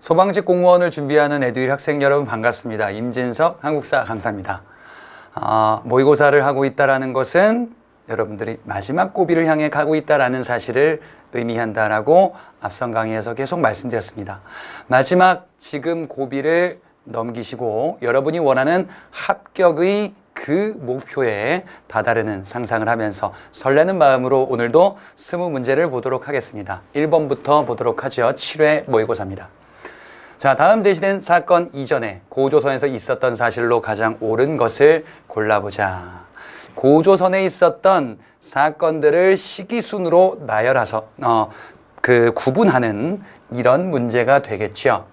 소방직 공무원을 준비하는 에듀윌 학생 여러분 반갑습니다. 임진석 한국사 강사입니다. 모의고사를 하고 있다는 것은 여러분들이 마지막 고비를 향해 가고 있다는 사실을 의미한다라고 앞선 강의에서 계속 말씀드렸습니다. 마지막 지금 고비를 넘기시고 여러분이 원하는 합격의 그 목표에 다다르는 상상을 하면서 설레는 마음으로 오늘도 20문제를 보도록 하겠습니다. 1번부터 보도록 하죠. 7회 모의고사입니다. 자, 다음 대시된 사건 이전에 고조선에서 있었던 사실로 가장 옳은 것을 골라보자. 고조선에 있었던 사건들을 시기순으로 나열해서 구분하는 이런 문제가 되겠죠.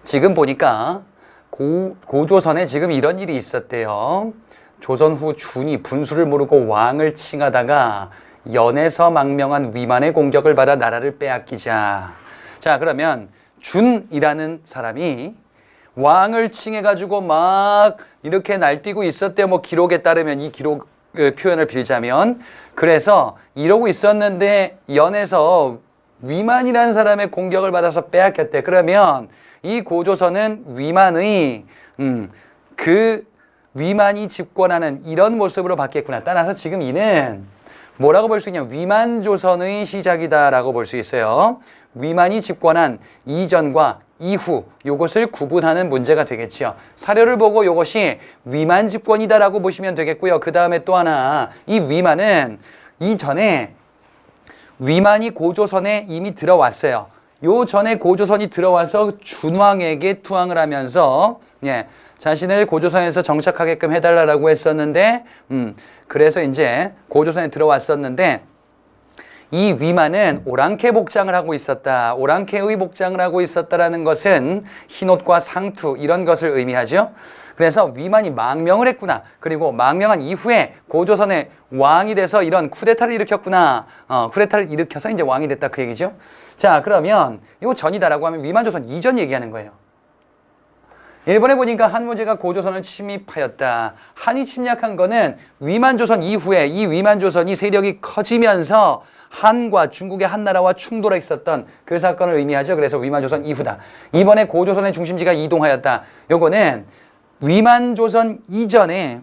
지금 보니까 고조선에 지금 이런 일이 있었대요. 조선 후 준이 분수를 모르고 왕을 칭하다가 연에서 망명한 위만의 공격을 받아 나라를 빼앗기자. 자, 그러면 준이라는 사람이 왕을 칭해가지고 막 이렇게 날뛰고 있었대요. 뭐 기록에 따르면 이 기록 표현을 빌자면 그래서 이러고 있었는데 연에서 위만이라는 사람의 공격을 받아서 빼앗겼대. 그러면 이 고조선은 위만의 그 위만이 집권하는 이런 모습으로 바뀌었구나. 따라서 지금 이는 뭐라고 볼 수 있냐? 위만조선의 시작이다라고 볼 수 있어요. 위만이 집권한 이전과 이후 요것을 구분하는 문제가 되겠지요. 사료를 보고 요것이 위만 집권이다라고 보시면 되겠고요. 그 다음에 또 하나, 이 위만은 이전에 위만이 고조선에 이미 들어왔어요. 요 전에 고조선이 들어와서 준왕에게 투항을 하면서 자신을 고조선에서 정착하게끔 해달라고 했었는데 그래서 이제 고조선에 들어왔었는데 이 위만은 오랑캐 복장을 하고 있었다. 오랑캐의 복장을 하고 있었다라는 것은 흰옷과 상투 이런 것을 의미하죠. 그래서 위만이 망명을 했구나. 그리고 망명한 이후에 고조선의 왕이 돼서 이런 쿠데타를 일으켰구나. 쿠데타를 일으켜서 이제 왕이 됐다 그 얘기죠. 자, 그러면 이거 전이다라고 하면 위만조선 이전 얘기하는 거예요. 일본에 보니까 한무제가 고조선을 침입하였다. 한이 침략한 거는 위만조선 이후에 이 위만조선이 세력이 커지면서 한과 중국의 한나라와 충돌해 있었던 그 사건을 의미하죠. 그래서 위만조선 이후다. 이번에 고조선의 중심지가 이동하였다. 요거는 위만조선 이전에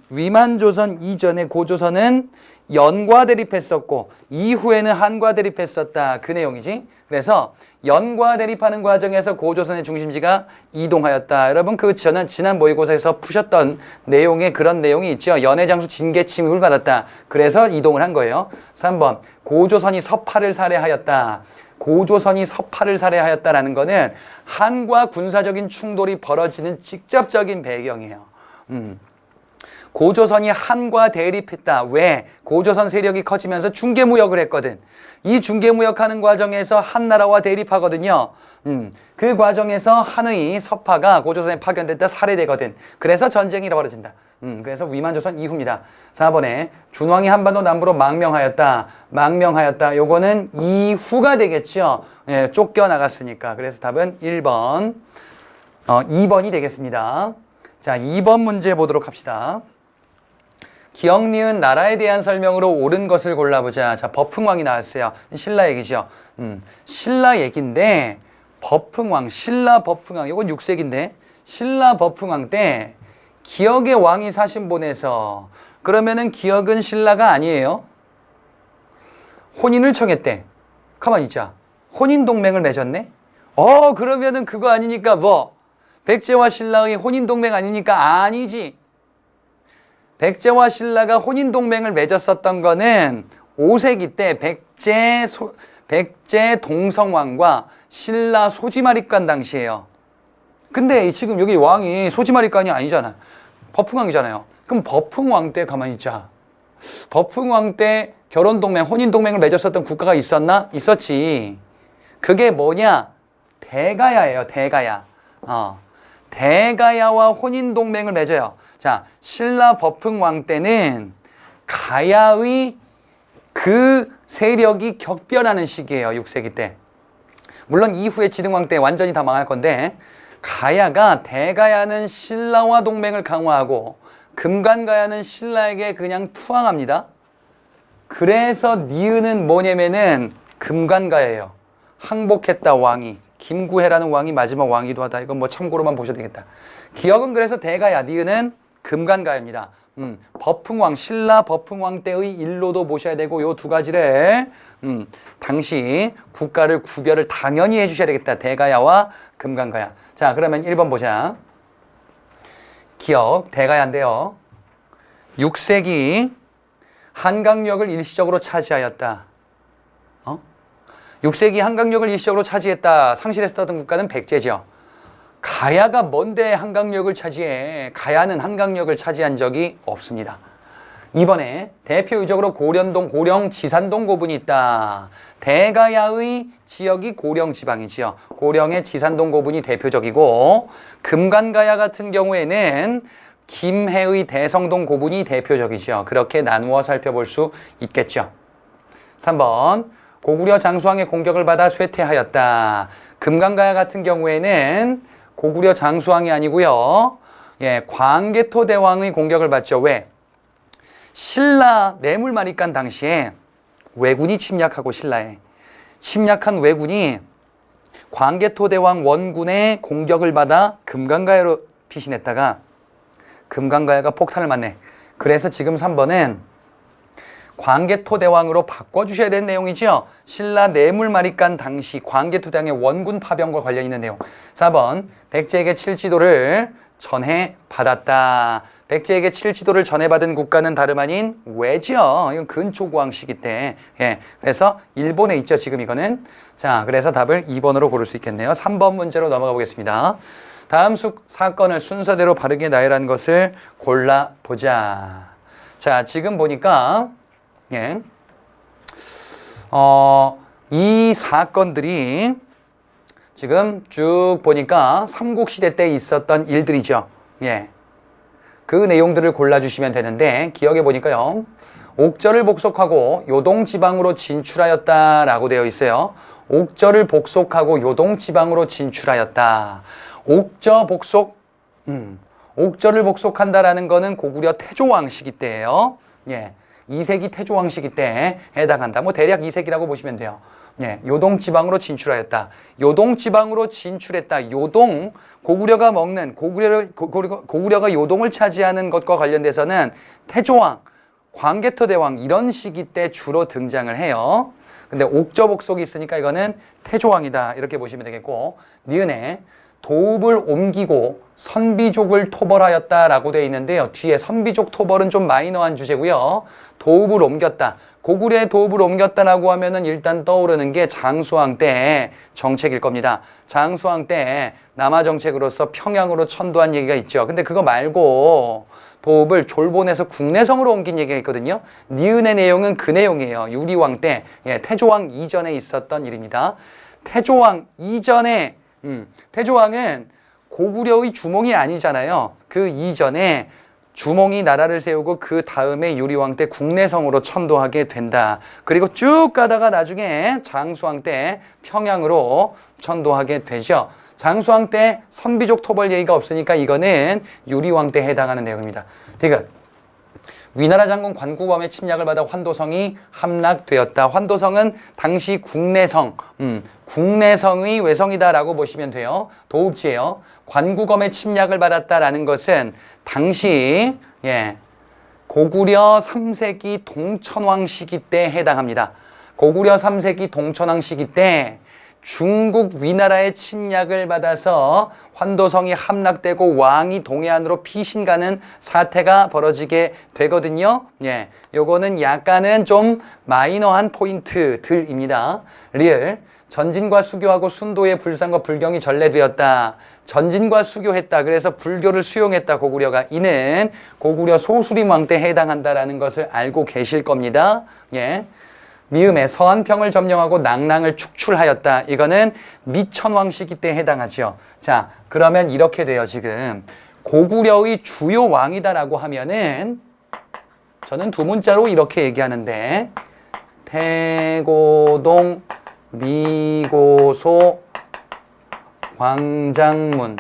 고조선은 연과 대립했었고 이후에는 한과 대립했었다. 그 내용이지. 그래서 연과 대립하는 과정에서 고조선의 중심지가 이동하였다. 여러분 저는 지난 모의고사에서 푸셨던 내용에 그런 내용이 있죠. 연의 장수 진계 침입을 받았다. 그래서 이동을 한 거예요. 3번 고조선이 서파를 살해하였다. 고조선이 서파를 살해하였다라는 거는 한과 군사적인 충돌이 벌어지는 직접적인 배경이에요. 고조선이 한과 대립했다. 왜? 고조선 세력이 커지면서 중개무역을 했거든. 이 중개무역하는 과정에서 한나라와 대립하거든요. 그 과정에서 한의 서파가 고조선에 파견됐다 살해되거든. 그래서 전쟁이 벌어진다. 그래서 위만조선 이후입니다. 4번에 준왕이 한반도 남부로 망명하였다. 요거는 이후가 되겠죠. 쫓겨나갔으니까. 그래서 답은 1번, 2번이 되겠습니다. 자, 2번 문제 보도록 합시다. 기억, 니은, 나라에 대한 설명으로 옳은 것을 골라보자. 자, 버풍왕이 나왔어요. 신라 얘기죠. 신라 얘기인데 신라 버풍왕, 이건 6세기인데 신라 버풍왕 때 기억의 왕이 사신 보내서 그러면은 기억은 신라가 아니에요. 혼인을 청했대. 가만히 있자. 혼인 동맹을 맺었네. 그러면은 그거 아니니까 뭐 백제와 신라의 혼인 동맹 아니니까 아니지. 백제와 신라가 혼인 동맹을 맺었었던 거는 5세기 때 백제 동성왕과 신라 소지마립간 당시예요. 근데 지금 여기 왕이 소지마립간이 아니잖아. 버풍왕이잖아요. 그럼 버풍왕 때 가만히 있자. 버풍왕 때 결혼 동맹, 혼인 동맹을 맺었었던 국가가 있었나? 있었지. 그게 뭐냐? 대가야예요. 대가야. 대가야와 혼인 동맹을 맺어요. 자, 신라 버풍왕 때는 가야의 그 세력이 격변하는 시기예요. 6세기 때. 물론 이후에 지등왕 때 완전히 다 망할 건데 대가야는 신라와 동맹을 강화하고 금관가야는 신라에게 그냥 투항합니다. 그래서 니은은 뭐냐면은 금관가예요. 항복했다 왕이. 김구해라는 왕이 마지막 왕이기도 하다. 이건 뭐 참고로만 보셔도 되겠다. 기억은 그래서 대가야, 니은은 금간가야입니다. 버풍왕, 신라 버풍왕 때의 일로도 보셔야 되고 요 두 가지를 당시 국가를 구별을 당연히 해주셔야 되겠다. 대가야와 금간가야. 자, 그러면 1번 보자. 기억, 대가야인데요. 6세기 한강역을 일시적으로 차지하였다. 6세기 한강역을 일시적으로 차지했다. 상실했었던 국가는 백제죠. 가야가 뭔데 한강역을 차지해? 가야는 한강역을 차지한 적이 없습니다. 이번에 대표적으로 고령동, 고령 지산동 고분이 있다. 대가야의 지역이 고령 지방이지요. 고령의 지산동 고분이 대표적이고, 금간가야 같은 경우에는 김해의 대성동 고분이 대표적이죠. 그렇게 나누어 살펴볼 수 있겠죠. 3번 고구려 장수왕의 공격을 받아 쇠퇴하였다. 금간가야 같은 경우에는 고구려 장수왕이 아니고요. 예, 광개토 대왕의 공격을 받죠. 왜? 신라 뇌물마리간 당시에 왜군이 침략하고 신라에 침략한 왜군이 광개토 대왕 원군의 공격을 받아 금간가야로 피신했다가 금간가야가 폭탄을 맞네. 그래서 지금 3번은 광개토 대왕으로 바꿔주셔야 되는 내용이죠. 신라 뇌물마리간 당시 광개토 대왕의 원군 파병과 관련 있는 내용. 4번 백제에게 칠지도를 전해받았다. 백제에게 칠지도를 전해받은 국가는 다름 아닌 왜죠. 이건 근초고왕 시기 때. 예, 그래서 일본에 있죠. 지금 이거는. 자, 그래서 답을 2번으로 고를 수 있겠네요. 3번 문제로 넘어가 보겠습니다. 다음 사건을 순서대로 바르게 나열한 것을 골라보자. 자, 지금 보니까 예. 이 사건들이 지금 쭉 보니까 삼국시대 때 있었던 일들이죠. 예. 그 내용들을 골라주시면 되는데, 기억해 보니까요. 옥저를 복속하고 요동지방으로 진출하였다라고 되어 있어요. 옥저를 복속하고 요동지방으로 진출하였다. 옥저 복속, 옥저를 복속한다라는 거는 고구려 태조왕 시기 때예요. 예. 2세기 태조왕 시기 때에 해당한다. 뭐 대략 2세기라고 보시면 돼요. 예, 요동지방으로 진출하였다. 요동지방으로 진출했다. 요동, 고구려가 먹는, 고구려가 요동을 차지하는 것과 관련돼서는 태조왕, 광개토 대왕 이런 시기 때 주로 등장을 해요. 근데 옥저복속이 있으니까 이거는 태조왕이다. 이렇게 보시면 되겠고, 니은에 도읍을 옮기고 선비족을 토벌하였다라고 되어 있는데요. 뒤에 선비족 토벌은 좀 마이너한 주제고요. 도읍을 옮겼다. 고구려의 도읍을 옮겼다라고 하면은 일단 떠오르는 게 장수왕 때 정책일 겁니다. 장수왕 때 남하 정책으로서 평양으로 천도한 얘기가 있죠. 근데 그거 말고 도읍을 졸본에서 국내성으로 옮긴 얘기가 있거든요. 니은의 내용은 그 내용이에요. 유리왕 때, 예, 태조왕 이전에 있었던 일입니다. 태조왕 이전에 태조왕은 고구려의 주몽이 아니잖아요. 그 이전에 주몽이 나라를 세우고 그 다음에 유리왕 때 국내성으로 천도하게 된다. 그리고 쭉 가다가 나중에 장수왕 때 평양으로 천도하게 되죠. 장수왕 때 선비족 토벌 얘기가 없으니까 이거는 유리왕 때 해당하는 내용입니다. 디귿. 위나라 장군 관구범의 침략을 받아 환도성이 함락되었다. 환도성은 당시 국내성, 국내성의 외성이다라고 보시면 돼요. 도읍지예요. 관구검의 침략을 받았다라는 것은 당시 고구려 3세기 동천왕 시기 때 해당합니다. 고구려 3세기 동천왕 시기 때 중국 위나라의 침략을 받아서 환도성이 함락되고 왕이 동해안으로 피신가는 사태가 벌어지게 되거든요. 예, 요거는 약간은 좀 마이너한 포인트들입니다. 리을. 전진과 수교하고 순도의 불상과 불경이 전래되었다. 전진과 수교했다. 그래서 불교를 수용했다. 고구려가. 이는 고구려 소수림왕 때 해당한다라는 것을 알고 계실 겁니다. 예. 미음에 서한평을 점령하고 낭랑을 축출하였다. 이거는 미천왕 시기 때 해당하죠. 자, 그러면 이렇게 돼요. 지금 고구려의 주요 왕이다라고 하면은 저는 두 문자로 이렇게 얘기하는데 태고동, 미고소, 광장문.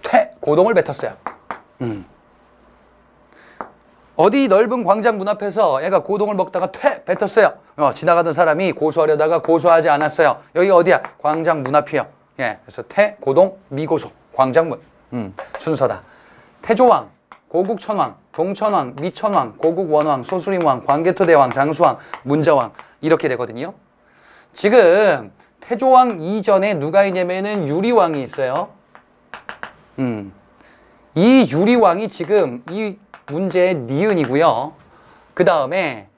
태고동을 뱉었어요. 어디 넓은 광장 문 앞에서 애가 고동을 먹다가 뱉었어요. 지나가던 사람이 고소하려다가 고소하지 않았어요. 여기 어디야? 광장 문 앞이요. 예, 그래서 고동, 미고소, 광장문. 순서다. 태조왕, 고국천왕, 동천왕, 미천왕, 고국원왕, 소수림왕, 광개토대왕, 장수왕, 문자왕 이렇게 되거든요. 지금 태조왕 이전에 누가 있냐면은 유리왕이 있어요. 이 유리왕이 지금 이 문제의 니은이고요. 그 다음에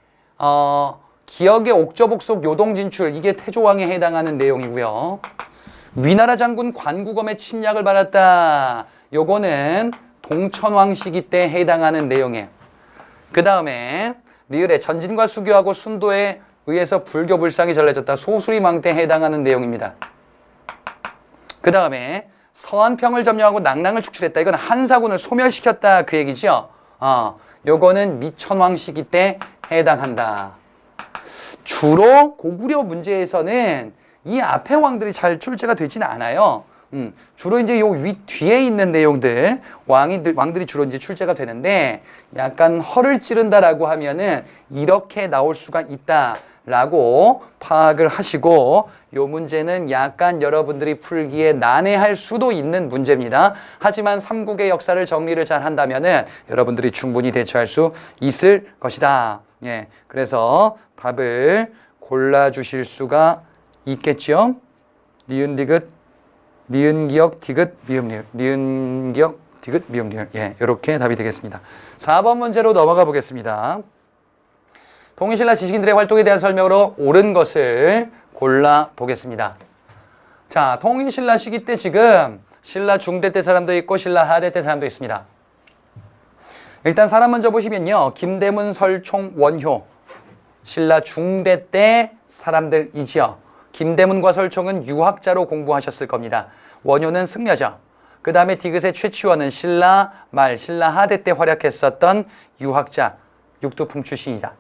기역의 옥저복속 요동진출 이게 태조왕에 해당하는 내용이고요. 위나라 장군 관구검의 침략을 받았다. 요거는 동천왕 시기 때 해당하는 내용이에요. 그 다음에 리을의 전진과 수교하고 순도에 의해서 불교 불상이 전해졌다. 소수림왕 때 해당하는 내용입니다. 그 다음에 서안평을 점령하고 낭랑을 축출했다. 이건 한사군을 소멸시켰다. 그 얘기죠. 요거는 미천왕 시기 때 해당한다. 주로 고구려 문제에서는 이 앞에 왕들이 잘 출제가 되지는 않아요. 주로 이제 요 뒤에 있는 내용들, 왕들이 주로 이제 출제가 되는데, 약간 허를 찌른다라고 하면은 이렇게 나올 수가 있다라고 파악을 하시고, 요 문제는 약간 여러분들이 풀기에 난해할 수도 있는 문제입니다. 하지만 삼국의 역사를 정리를 잘 한다면은 여러분들이 충분히 대처할 수 있을 것이다. 예, 그래서 답을 골라주실 수가 있겠죠. 니은 디귿, 니은 기역 디귿 미음 리을, 니은 기역 디귿 미음 리을. 예, 이렇게 답이 되겠습니다. 4번 문제로 넘어가 보겠습니다. 통일신라 지식인들의 활동에 대한 설명으로 옳은 것을 골라 보겠습니다. 자, 통일신라 시기 때 지금 신라 중대 때 사람도 있고 신라 하대 때 사람도 있습니다. 일단 사람 먼저 보시면요, 김대문, 설총, 원효 신라 중대 때 사람들이지요. 김대문과 설총은 유학자로 공부하셨을 겁니다. 원효는 승려죠. 그 다음에 디귿의 최치원은 신라 말, 신라 하대 때 활약했었던 유학자, 육두품 출신이다.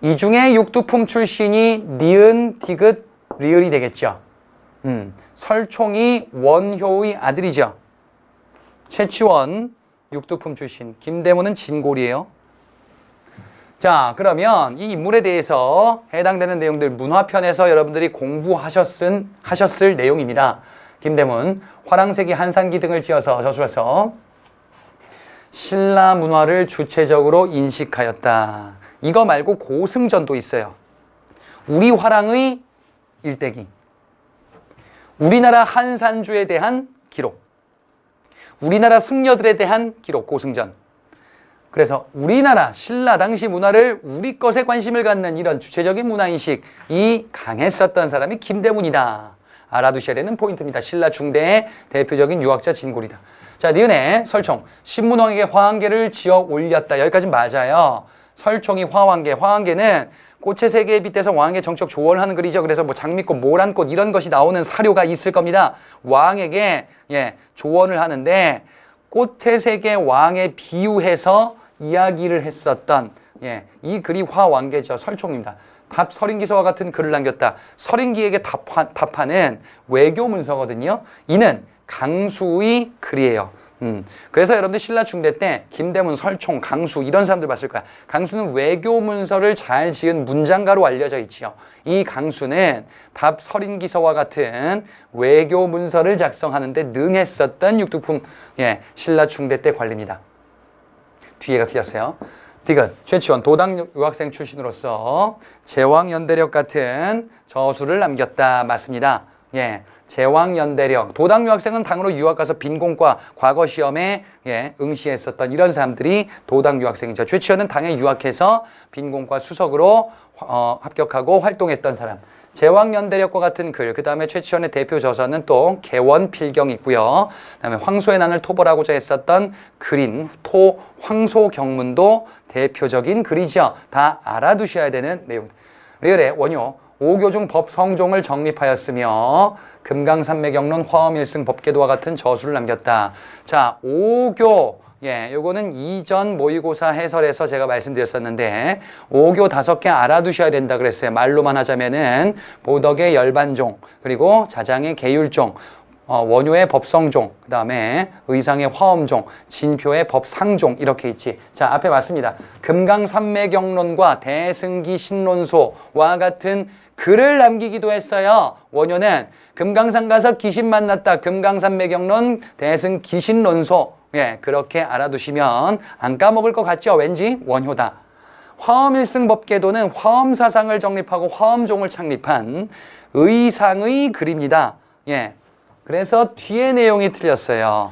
이 중에 육두품 출신이 니은, 디귿, 리을이 되겠죠. 설총이 원효의 아들이죠. 최치원, 육두품 출신, 김대문은 진골이에요. 자, 그러면 이 인물에 대해서 해당되는 내용들 문화편에서 여러분들이 공부하셨을 내용입니다. 김대문, 화랑세기, 한산기 등을 지어서 저술해서 신라 문화를 주체적으로 인식하였다. 이거 말고 고승전도 있어요. 우리 화랑의 일대기, 우리나라 한산주에 대한 기록, 우리나라 승려들에 대한 기록, 고승전. 그래서 우리나라 신라 당시 문화를 우리 것에 관심을 갖는 이런 주체적인 문화인식이 강했었던 사람이 김대문이다. 알아두셔야 되는 포인트입니다. 신라 중대의 대표적인 유학자 진골이다. 자, 니은의 설총, 신문왕에게 화왕계를 지어 올렸다. 여기까지 맞아요. 설총이 화왕계, 화왕계는 꽃의 세계에 빗대서 왕에게 정적 조언을 하는 글이죠. 그래서 뭐 장미꽃, 모란꽃 이런 것이 나오는 사료가 있을 겁니다. 왕에게 조언을 하는데 꽃의 세계 왕에 비유해서 이야기를 했었던 이 글이 화왕계죠. 설총입니다. 답 서린기서와 같은 글을 남겼다. 서린기에게 답하는 외교 문서거든요. 이는 강수의 글이에요. 그래서 여러분들 신라 중대 때 김대문, 설총, 강수 이런 사람들 봤을 거야. 강수는 외교 문서를 잘 지은 문장가로 알려져 있지요. 이 강수는 답 서린기서와 같은 외교 문서를 작성하는데 능했었던 육두품 신라 중대 때 관리입니다. 뒤에가 틀렸어요. 디귿, 최치원, 도당 유학생 출신으로서 제왕연대력 같은 저술을 남겼다. 맞습니다. 제왕연대력. 도당 유학생은 당으로 유학 가서 빈공과 과거 시험에 응시했었던 이런 사람들이 도당 유학생이죠. 최치원은 당에 유학해서 빈공과 수석으로 합격하고 활동했던 사람. 제왕연대력과 같은 글, 그 다음에 최치원의 대표 저서는 또 개원필경이 있고요. 그 다음에 황소의 난을 토벌하고자 했었던 글인 황소경문도 대표적인 글이죠. 다 알아두셔야 되는 내용. 리을의 원효, 오교중 법성종을 정립하였으며 금강산맥경론 화엄일승 법계도와 같은 저술을 남겼다. 자, 오교. 요거는 이전 모의고사 해설에서 제가 말씀드렸었는데 오교 5개 알아두셔야 된다 그랬어요. 말로만 하자면은 보덕의 열반종, 그리고 자장의 계율종, 원효의 법성종, 그 다음에 의상의 화엄종, 진표의 법상종 이렇게 있지. 자, 앞에 맞습니다. 금강산매경론과 대승기 신론소와 같은 글을 남기기도 했어요. 원효는 금강산 가서 귀신 만났다. 금강산매경론, 대승기신론소. 예, 그렇게 알아두시면 안 까먹을 것 같죠? 왠지 원효다. 화엄일승법계도는 화엄사상을 정립하고 화엄종을 창립한 의상의 글입니다. 예. 그래서 뒤에 내용이 틀렸어요.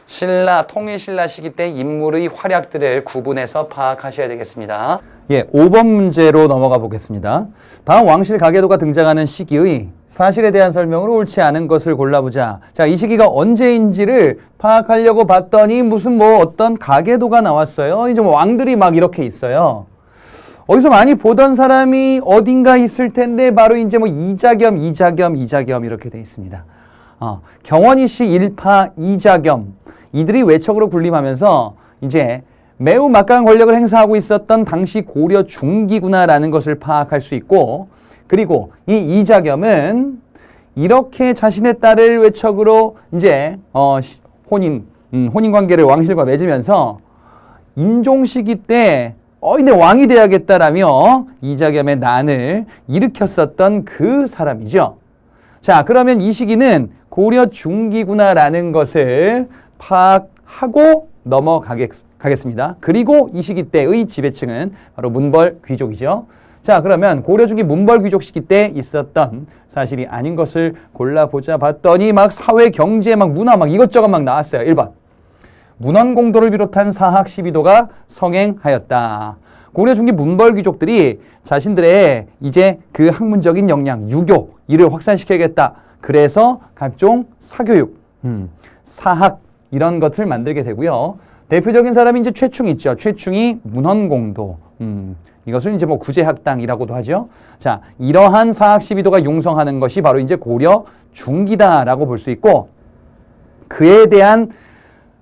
신라, 통일신라 시기 때 인물의 활약들을 구분해서 파악하셔야 되겠습니다. 예, 5번 문제로 넘어가 보겠습니다. 다음 왕실 가계도가 등장하는 시기의 사실에 대한 설명으로 옳지 않은 것을 골라보자. 자, 이 시기가 언제인지를 파악하려고 봤더니 무슨 뭐 어떤 가계도가 나왔어요. 이제 뭐 왕들이 막 이렇게 있어요. 어디서 많이 보던 사람이 어딘가 있을 텐데 바로 이제 뭐 이자겸 이렇게 돼 있습니다. 경원이씨 일파 이자겸 이들이 외척으로 군림하면서 이제 매우 막강한 권력을 행사하고 있었던 당시 고려 중기구나라는 것을 파악할 수 있고, 그리고 이 이자겸은 이렇게 자신의 딸을 외척으로 이제 혼인 관계를 왕실과 맺으면서 인종 시기 때 근데 왕이 돼야겠다라며 이자겸의 난을 일으켰었던 그 사람이죠. 자, 그러면 이 시기는 고려 중기구나라는 것을 파악하고 넘어가겠습니다. 그리고 이 시기 때의 지배층은 바로 문벌 귀족이죠. 자, 그러면 고려 중기 문벌 귀족 시기 때 있었던 사실이 아닌 것을 골라보자 봤더니 막 사회, 경제, 막 문화, 막 이것저것 막 나왔어요. 1번. 문헌공도를 비롯한 사학 시비도가 성행하였다. 고려 중기 문벌 귀족들이 자신들의 이제 그 학문적인 역량, 유교, 이를 확산시켜야겠다. 그래서 각종 사교육, 사학 이런 것을 만들게 되고요. 대표적인 사람이 이제 최충이 있죠. 최충이 문헌공도, 이것을 이제 뭐 구제학당이라고도 하죠. 자, 이러한 사학 시비도가 융성하는 것이 바로 이제 고려 중기다라고 볼 수 있고, 그에 대한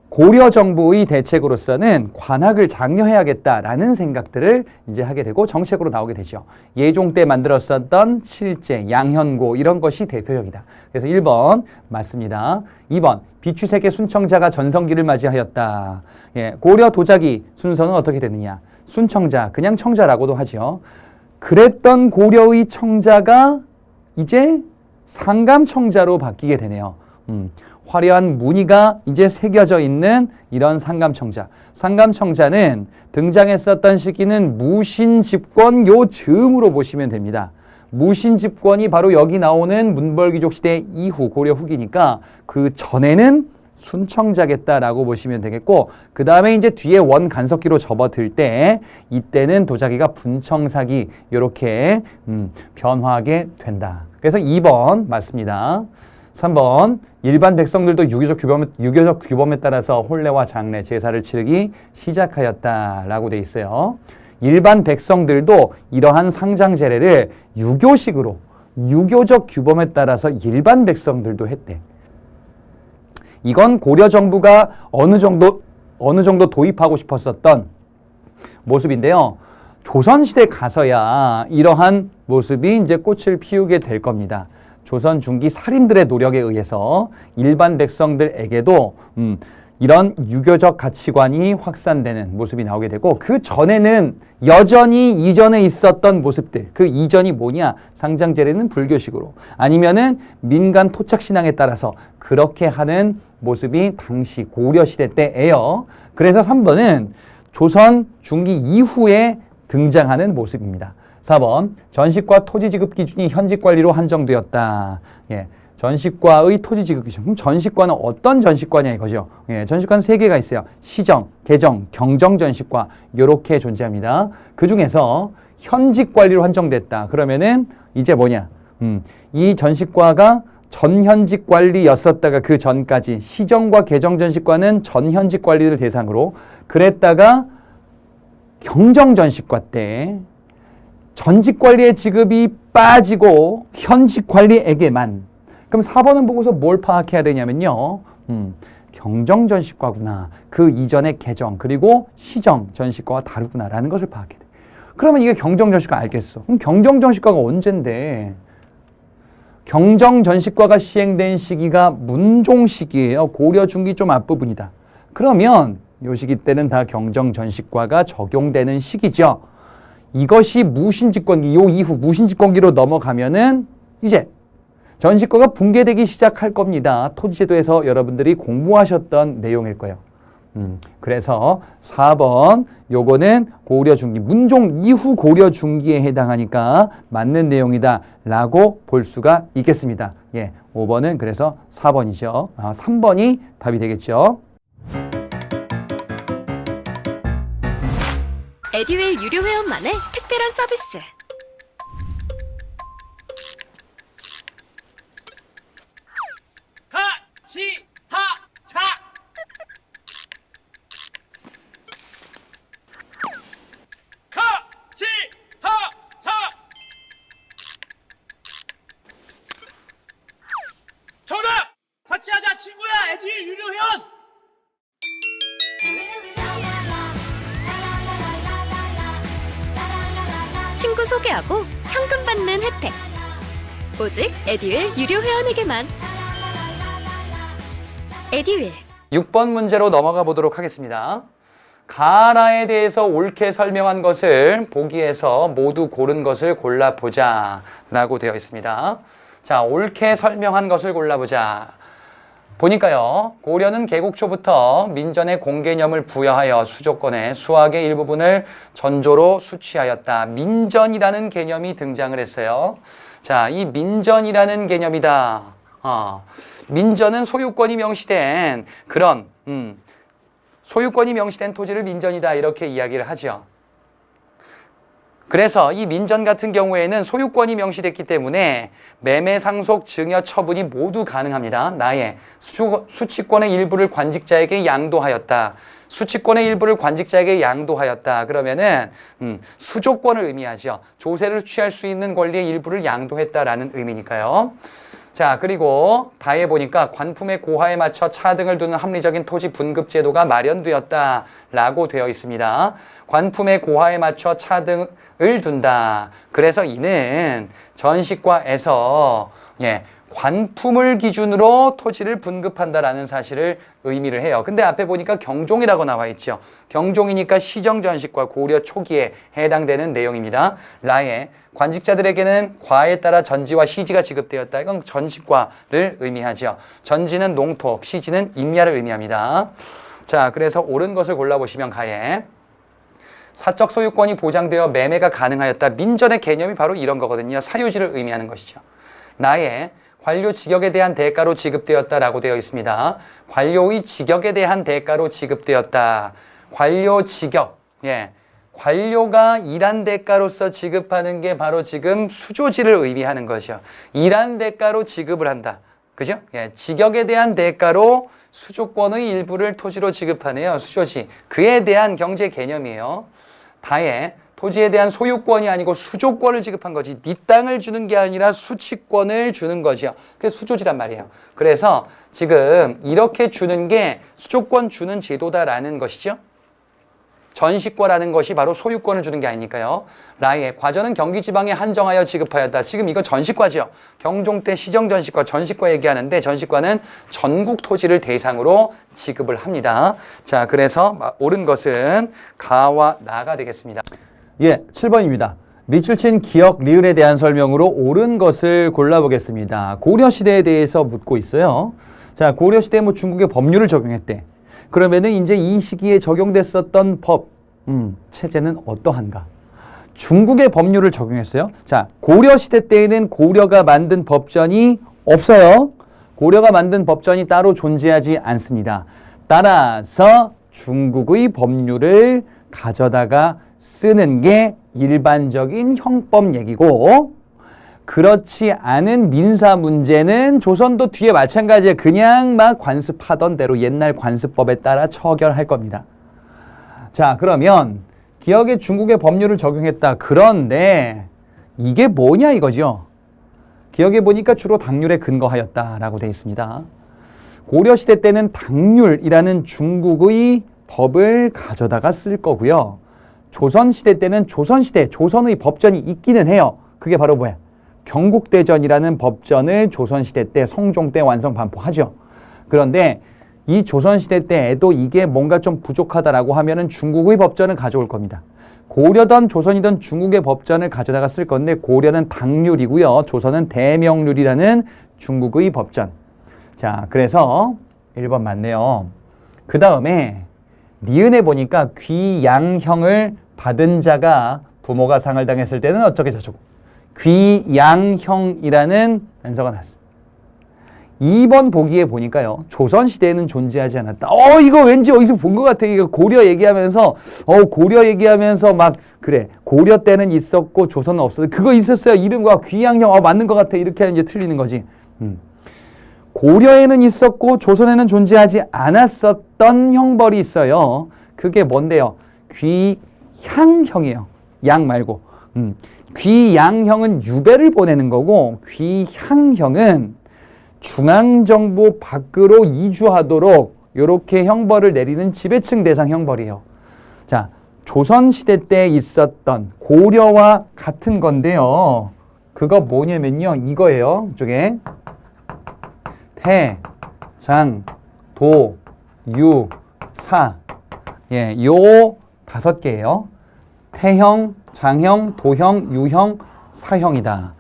고려 정부의 대책으로서는 관학을 장려해야겠다라는 생각들을 이제 하게 되고 정책으로 나오게 되죠. 예종 때 만들었었던 칠제, 양현고 이런 것이 대표적이다. 그래서 1번 맞습니다. 2번 비추세계 순청자가 전성기를 맞이하였다. 예, 고려 도자기 순서는 어떻게 되느냐? 순청자, 그냥 청자라고도 하죠. 그랬던 고려의 청자가 이제 상감청자로 바뀌게 되네요. 화려한 무늬가 이제 새겨져 있는 이런 상감청자. 상감청자는 등장했었던 시기는 무신집권 요 즈음으로 보시면 됩니다. 무신집권이 바로 여기 나오는 문벌귀족 시대 이후 고려 후기니까 그 전에는 순청자겠다라고 보시면 되겠고, 그 다음에 이제 뒤에 원간석기로 접어들 때 이때는 도자기가 분청사기 이렇게 변화하게 된다. 그래서 2번 맞습니다. 3번 일반 백성들도 유교적 규범에 따라서 혼례와 장례, 제사를 치르기 시작하였다라고 돼 있어요. 일반 백성들도 이러한 상장 제례를 유교식으로 유교적 규범에 따라서 일반 백성들도 했대. 이건 고려 정부가 어느 정도 도입하고 싶었었던 모습인데요. 조선시대 가서야 이러한 모습이 이제 꽃을 피우게 될 겁니다. 조선 중기 살인들의 노력에 의해서 일반 백성들에게도 이런 유교적 가치관이 확산되는 모습이 나오게 되고, 그 전에는 여전히 이전에 있었던 모습들, 그 이전이 뭐냐? 상장제례는 불교식으로, 아니면은 민간 토착신앙에 따라서 그렇게 하는 모습이 당시 고려시대 때예요. 그래서 3번은 조선 중기 이후에 등장하는 모습입니다. 4번 전식과 토지지급 기준이 현직관리로 한정되었다. 예, 전식과의 토지지급 기준. 그럼 전식과는 어떤 전식과냐 이거죠. 예, 전식과는 3개가 있어요. 시정, 개정, 경정전식과 이렇게 존재합니다. 그 중에서 현직관리로 한정됐다. 그러면은 이제 뭐냐? 이 전식과가 전현직관리였었다가 그 전까지 시정과 개정전식과는 전현직관리를 대상으로, 그랬다가 경정전식과 때 전직관리의 지급이 빠지고 현직관리에게만. 그럼 4번은 보고서 뭘 파악해야 되냐면요. 경정전식과구나. 그 이전의 개정 그리고 시정전식과가 다르구나라는 것을 파악해야 돼. 그러면 이게 경정전식과 알겠어. 그럼 경정전식과가 언젠데? 경정전시과가 시행된 시기가 문종 시기예요. 고려 중기 좀 앞부분이다. 그러면 요 시기 때는 다 경정전시과가 적용되는 시기죠. 이것이 무신집권기, 요 이후 무신집권기로 넘어가면은 이제 전시과가 붕괴되기 시작할 겁니다. 토지제도에서 여러분들이 공부하셨던 내용일 거예요. 그래서 4번 요거는 고려 중기, 문종 이후 고려 중기에 해당하니까 맞는 내용이다 라고 볼 수가 있겠습니다. 예, 5번은 그래서 4번이죠. 3번이 답이 되겠죠. 에듀윌 유료 회원만의 특별한 서비스. 하치하차 하치하차 정답! 같이 하자 친구야 에듀윌 유료 회원! 친구 소개하고 현금 받는 혜택. 오직 에듀윌 유료 회원에게만. 에듀윌. 6번 문제로 넘어가 보도록 하겠습니다. 가라에 대해서 옳게 설명한 것을 보기에서 모두 고른 것을 골라보자 라고 되어 있습니다. 자, 옳게 설명한 것을 골라보자. 보니까요, 고려는 개국 초부터 민전에 공개념을 부여하여 수조권의 수학의 일부분을 전조로 수취하였다. 민전이라는 개념이 등장을 했어요. 자, 이 민전이라는 개념이다. 민전은 소유권이 명시된 그런 소유권이 명시된 토지를 민전이다 이렇게 이야기를 하죠. 그래서 이 민전 같은 경우에는 소유권이 명시됐기 때문에 매매, 상속, 증여, 처분이 모두 가능합니다. 나의 수취권의 일부를 관직자에게 양도하였다. 수취권의 일부를 관직자에게 양도하였다. 그러면은 수조권을 의미하죠. 조세를 취할 수 있는 권리의 일부를 양도했다라는 의미니까요. 자, 그리고 다에 보니까 관품의 고하에 맞춰 차등을 두는 합리적인 토지 분급 제도가 마련되었다라고 되어 있습니다. 관품의 고하에 맞춰 차등을 둔다. 그래서 이는 전시과에서 관품을 기준으로 토지를 분급한다라는 사실을 의미를 해요. 근데 앞에 보니까 경종이라고 나와 있죠. 경종이니까 시정전시과 고려 초기에 해당되는 내용입니다. 라에 관직자들에게는 과에 따라 전지와 시지가 지급되었다. 이건 전시과를 의미하죠. 전지는 농토, 시지는 임야를 의미합니다. 자, 그래서 옳은 것을 골라보시면 가에 사적 소유권이 보장되어 매매가 가능하였다. 민전의 개념이 바로 이런 거거든요. 사유지를 의미하는 것이죠. 나의 관료 직역에 대한 대가로 지급되었다라고 되어 있습니다. 관료의 직역에 대한 대가로 지급되었다. 관료 직역. 관료가 일한 대가로서 지급하는 게 바로 지금 수조지를 의미하는 것이요. 일한 대가로 지급을 한다. 그죠? 직역에 대한 대가로 수조권의 일부를 토지로 지급하네요. 수조지. 그에 대한 경제 개념이에요. 다에 토지에 대한 소유권이 아니고 수조권을 지급한 거지. 네 땅을 주는 게 아니라 수취권을 주는 거죠. 그게 수조지란 말이에요. 그래서 지금 이렇게 주는 게 수조권 주는 제도다라는 것이죠. 전시과라는 것이 바로 소유권을 주는 게 아니니까요. 라의 과전은 경기지방에 한정하여 지급하였다. 지금 이거 전시과죠. 경종 때 시정전시과, 전시과 얘기하는데 전시과는 전국 토지를 대상으로 지급을 합니다. 자, 그래서 옳은 것은 가와 나가 되겠습니다. 7번입니다. 밑줄 친 기역, 리을에 대한 설명으로 옳은 것을 골라보겠습니다. 고려시대에 대해서 묻고 있어요. 자, 고려시대에 중국의 법률을 적용했대. 그러면은 이제 이 시기에 적용됐었던 법, 체제는 어떠한가? 중국의 법률을 적용했어요. 자, 고려시대 때에는 고려가 만든 법전이 없어요. 고려가 만든 법전이 따로 존재하지 않습니다. 따라서 중국의 법률을 가져다가 쓰는 게 일반적인 형법 얘기고, 그렇지 않은 민사 문제는 조선도 뒤에 마찬가지에 그냥 막 관습하던 대로 옛날 관습법에 따라 처결할 겁니다. 자, 그러면 기역에 중국의 법률을 적용했다. 그런데 이게 뭐냐 이거죠. 기역에 보니까 주로 당률에 근거하였다라고 되어 있습니다. 고려시대 때는 당률이라는 중국의 법을 가져다가 쓸 거고요. 조선시대 때는 조선의 법전이 있기는 해요. 그게 바로 뭐야? 경국대전이라는 법전을 조선시대 때 성종 때 완성 반포하죠. 그런데 이 조선시대 때에도 이게 뭔가 좀 부족하다라고 하면은 중국의 법전을 가져올 겁니다. 고려든 조선이든 중국의 법전을 가져다가 쓸 건데 고려는 당률이고요. 조선은 대명률이라는 중국의 법전. 자, 그래서 1번 맞네요. 그 다음에 니은에 보니까 귀양형을 받은 자가 부모가 상을 당했을 때는 어쩌게 저쩌고. 귀양형이라는 단서가 났어요. 2번 보기에 보니까요. 조선시대에는 존재하지 않았다. 이거 왠지 어디서 본 것 같아. 이거 고려 얘기하면서 막 그래. 고려 때는 있었고 조선은 없었는데 그거 있었어요. 이름과 귀양형. 맞는 것 같아. 이렇게 하면 이제 틀리는 거지. 고려에는 있었고 조선에는 존재하지 않았었던 형벌이 있어요. 그게 뭔데요? 귀향형이에요. 양 말고. 귀양형은 유배를 보내는 거고 귀향형은 중앙정부 밖으로 이주하도록 이렇게 형벌을 내리는 지배층 대상 형벌이에요. 자, 조선시대 때 있었던 고려와 같은 건데요. 그거 뭐냐면요. 이거예요. 이쪽에 태, 장, 도, 유, 사. 예, 요 5개예요. 태형, 장형, 도형, 유형, 사형이다.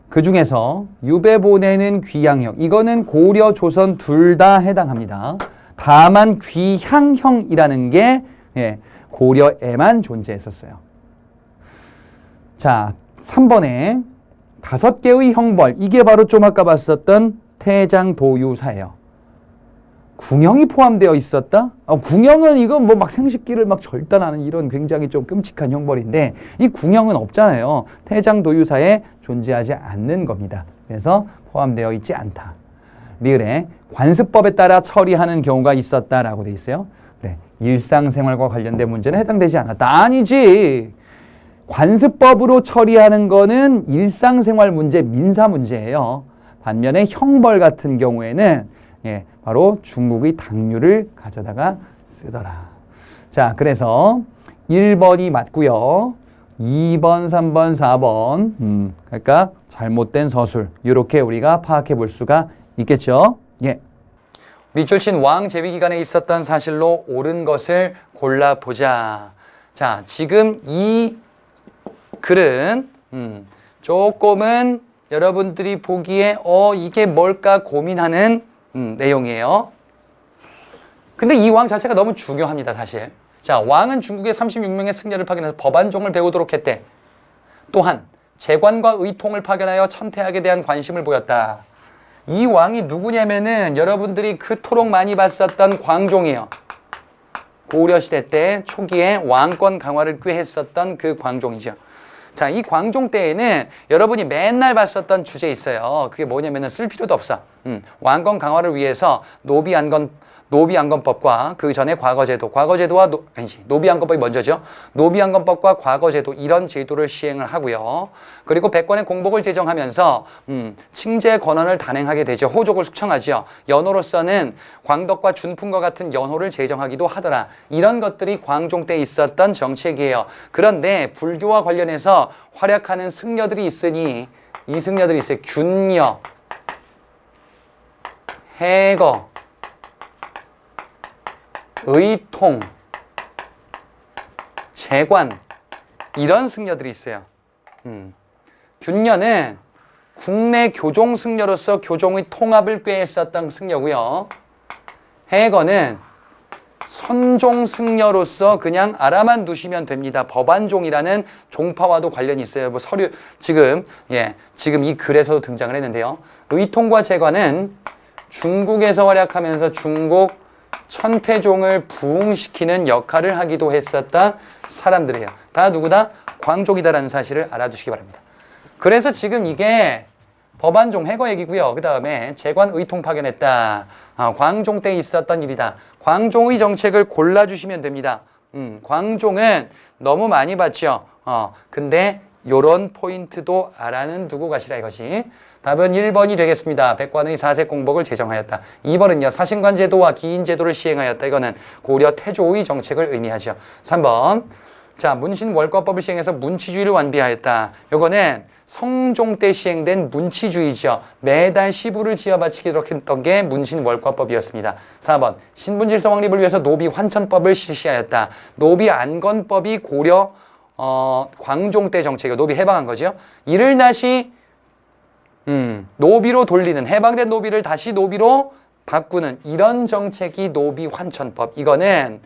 그 중에서 유배 보내는 귀양형. 이거는 고려, 조선 둘 다 해당합니다. 다만 귀향형이라는 게 고려에만 존재했었어요. 자, 3번에 5개의 형벌. 이게 바로 좀 아까 봤었던 태장도유사예요. 궁형이 포함되어 있었다? 궁형은 이건 뭐 막 생식기를 막 절단하는 이런 굉장히 좀 끔찍한 형벌인데 이 궁형은 없잖아요. 태장도유사에 존재하지 않는 겁니다. 그래서 포함되어 있지 않다. 리을에 관습법에 따라 처리하는 경우가 있었다라고 돼 있어요. 그래, 일상생활과 관련된 문제는 해당되지 않았다. 아니지. 관습법으로 처리하는 거는 일상생활 문제, 민사 문제예요. 반면에 형벌 같은 경우에는 바로 중국의 당률을 가져다가 쓰더라. 자, 그래서 1번이 맞고요. 2번, 3번, 4번. 그러니까 잘못된 서술. 이렇게 우리가 파악해 볼 수가 있겠죠. 예. 밑줄친 왕 재위 기간에 있었던 사실로 옳은 것을 골라보자. 자, 지금 이 글은 조금은 여러분들이 보기에 이게 뭘까 고민하는 내용이에요. 근데 이 왕 자체가 너무 중요합니다, 사실. 자, 왕은 중국의 36명의 승려를 파견해서 법안종을 배우도록 했대. 또한 재관과 의통을 파견하여 천태학에 대한 관심을 보였다. 이 왕이 누구냐면은 여러분들이 그토록 많이 봤었던 광종이에요. 고려시대 때 초기에 왕권 강화를 꾀했었던 그 광종이죠. 자, 이 광종 때에는 여러분이 맨날 봤었던 주제 있어요. 그게 뭐냐면은 쓸 필요도 없어. 왕권 강화를 위해서 노비안건법과 그 전에 과거제도와 노비안건법이 먼저죠. 노비안건법과 과거제도 이런 제도를 시행을 하고요. 그리고 백관의 공복을 제정하면서 칭제 권한을 단행하게 되죠. 호족을 숙청하죠. 연호로서는 광덕과 준풍과 같은 연호를 제정하기도 하더라. 이런 것들이 광종 때 있었던 정책이에요. 그런데 불교와 관련해서 활약하는 승려들이 있으니 이 승려들이 있어요. 균여, 해거, 의통, 재관 이런 승려들이 있어요. 균여는 국내 교종 승려로서 교종의 통합을 꾀했었던 승려고요. 해거는 선종 승려로서 그냥 알아만 두시면 됩니다. 법안종이라는 종파와도 관련이 있어요. 뭐 서류 지금 이 글에서도 등장을 했는데요. 의통과 재관은 중국에서 활약하면서 중국 천태종을 부흥시키는 역할을 하기도 했었던 사람들이에요. 다 누구다? 광종이다라는 사실을 알아두시기 바랍니다. 그래서 지금 이게 법안종 해거 얘기고요. 그 다음에 재관 의통 파견했다. 광종 때 있었던 일이다. 광종의 정책을 골라주시면 됩니다. 광종은 너무 많이 봤죠. 근데 요런 포인트도 알아는 두고 가시라 이것이. 답은 1번이 되겠습니다. 백관의 사색 공복을 제정하였다. 2번은요. 사신관 제도와 기인 제도를 시행하였다. 이거는 고려 태조의 정책을 의미하죠. 3번. 자, 문신월과법을 시행해서 문치주의를 완비하였다. 요거는 성종 때 시행된 문치주의죠. 매달 시부를 지어 바치도록 했던 게 문신월과법이었습니다. 4번 신분질서 확립을 위해서 노비 환천법을 실시하였다. 노비 안건법이 고려 광종 때 정책이요. 노비 해방한 거죠. 이를 다시 노비로 돌리는, 해방된 노비를 다시 노비로 바꾸는 이런 정책이 노비 환천법. 이거는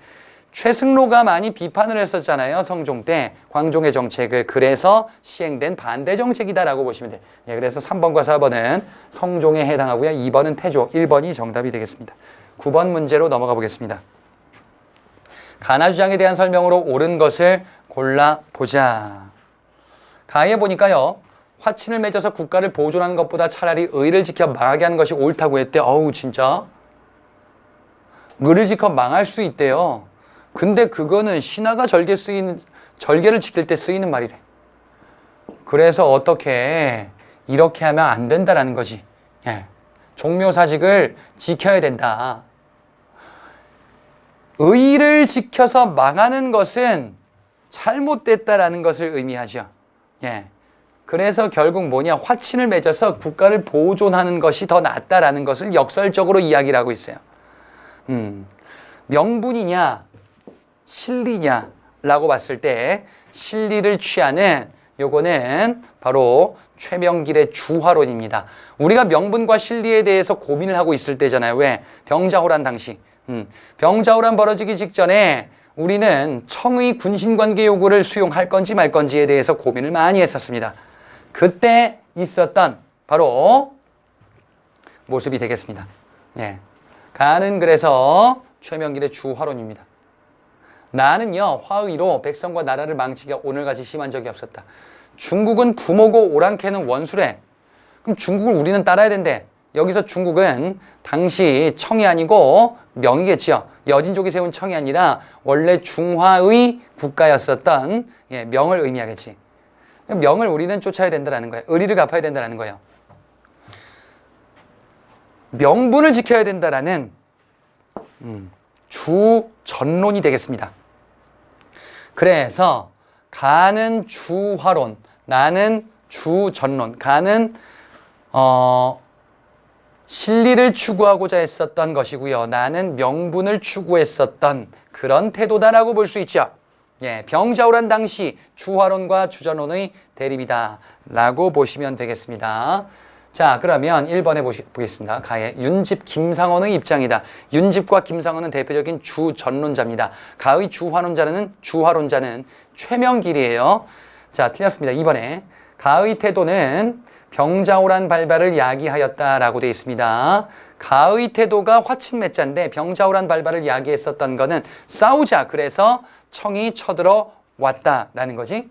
최승로가 많이 비판을 했었잖아요. 성종 때 광종의 정책을. 그래서 시행된 반대 정책이다라고 보시면 돼요. 예, 그래서 3번과 4번은 성종에 해당하고요. 2번은 태조, 1번이 정답이 되겠습니다. 9번 문제로 넘어가 보겠습니다. 가나 주장에 대한 설명으로 옳은 것을 골라보자. 가에 보니까요. 화친을 맺어서 국가를 보존하는 것보다 차라리 의를 지켜 망하게 하는 것이 옳다고 했대. 어우 진짜 의를 지켜 망할 수 있대요. 근데 그거는 신하가 절개를 지킬 때 쓰이는 말이래. 그래서 어떻게 이렇게 하면 안 된다라는 거지. 예. 종묘사직을 지켜야 된다. 의를 지켜서 망하는 것은 잘못됐다라는 것을 의미하죠. 예. 그래서 결국 뭐냐, 화친을 맺어서 국가를 보존하는 것이 더 낫다라는 것을 역설적으로 이야기를 하고 있어요. 명분이냐 실리냐라고 봤을 때 실리를 취하는 요거는 바로 최명길의 주화론입니다. 우리가 명분과 실리에 대해서 고민을 하고 있을 때잖아요. 왜? 병자호란 당시. 병자호란 벌어지기 직전에 우리는 청의 군신관계 요구를 수용할 건지 말 건지에 대해서 고민을 많이 했었습니다. 그때 있었던 바로 모습이 되겠습니다. 예. 가는 그래서 최명길의 주화론입니다. 나는요 화의로 백성과 나라를 망치기가 오늘같이 심한 적이 없었다. 중국은 부모고 오랑캐는 원수래. 그럼 중국을 우리는 따라야 된대. 여기서 중국은 당시 청이 아니고 명이겠죠. 여진족이 세운 청이 아니라 원래 중화의 국가였었던 명을 의미하겠지. 명을 우리는 쫓아야 된다는 거예요. 의리를 갚아야 된다는 거예요. 명분을 지켜야 된다는 주전론이 되겠습니다. 그래서 가는 주화론, 나는 주전론. 가는 실리를 추구하고자 했었던 것이고요. 나는 명분을 추구했었던 그런 태도다라고 볼 수 있죠. 예, 병자호란 당시 주화론과 주전론의 대립이다 라고 보시면 되겠습니다. 자, 그러면 1번에 보겠습니다. 가의 윤집 김상원의 입장이다. 윤집과 김상원은 대표적인 주전론자입니다. 가의 주화론자는 최명길이에요. 자, 틀렸습니다. 2번에 가의 태도는 병자호란 발발을 야기하였다라고 되어 있습니다. 가의 태도가 화친맺자인데 병자호란 발발을 야기했었던 거는 싸우자. 그래서 청이 쳐들어 왔다라는 거지.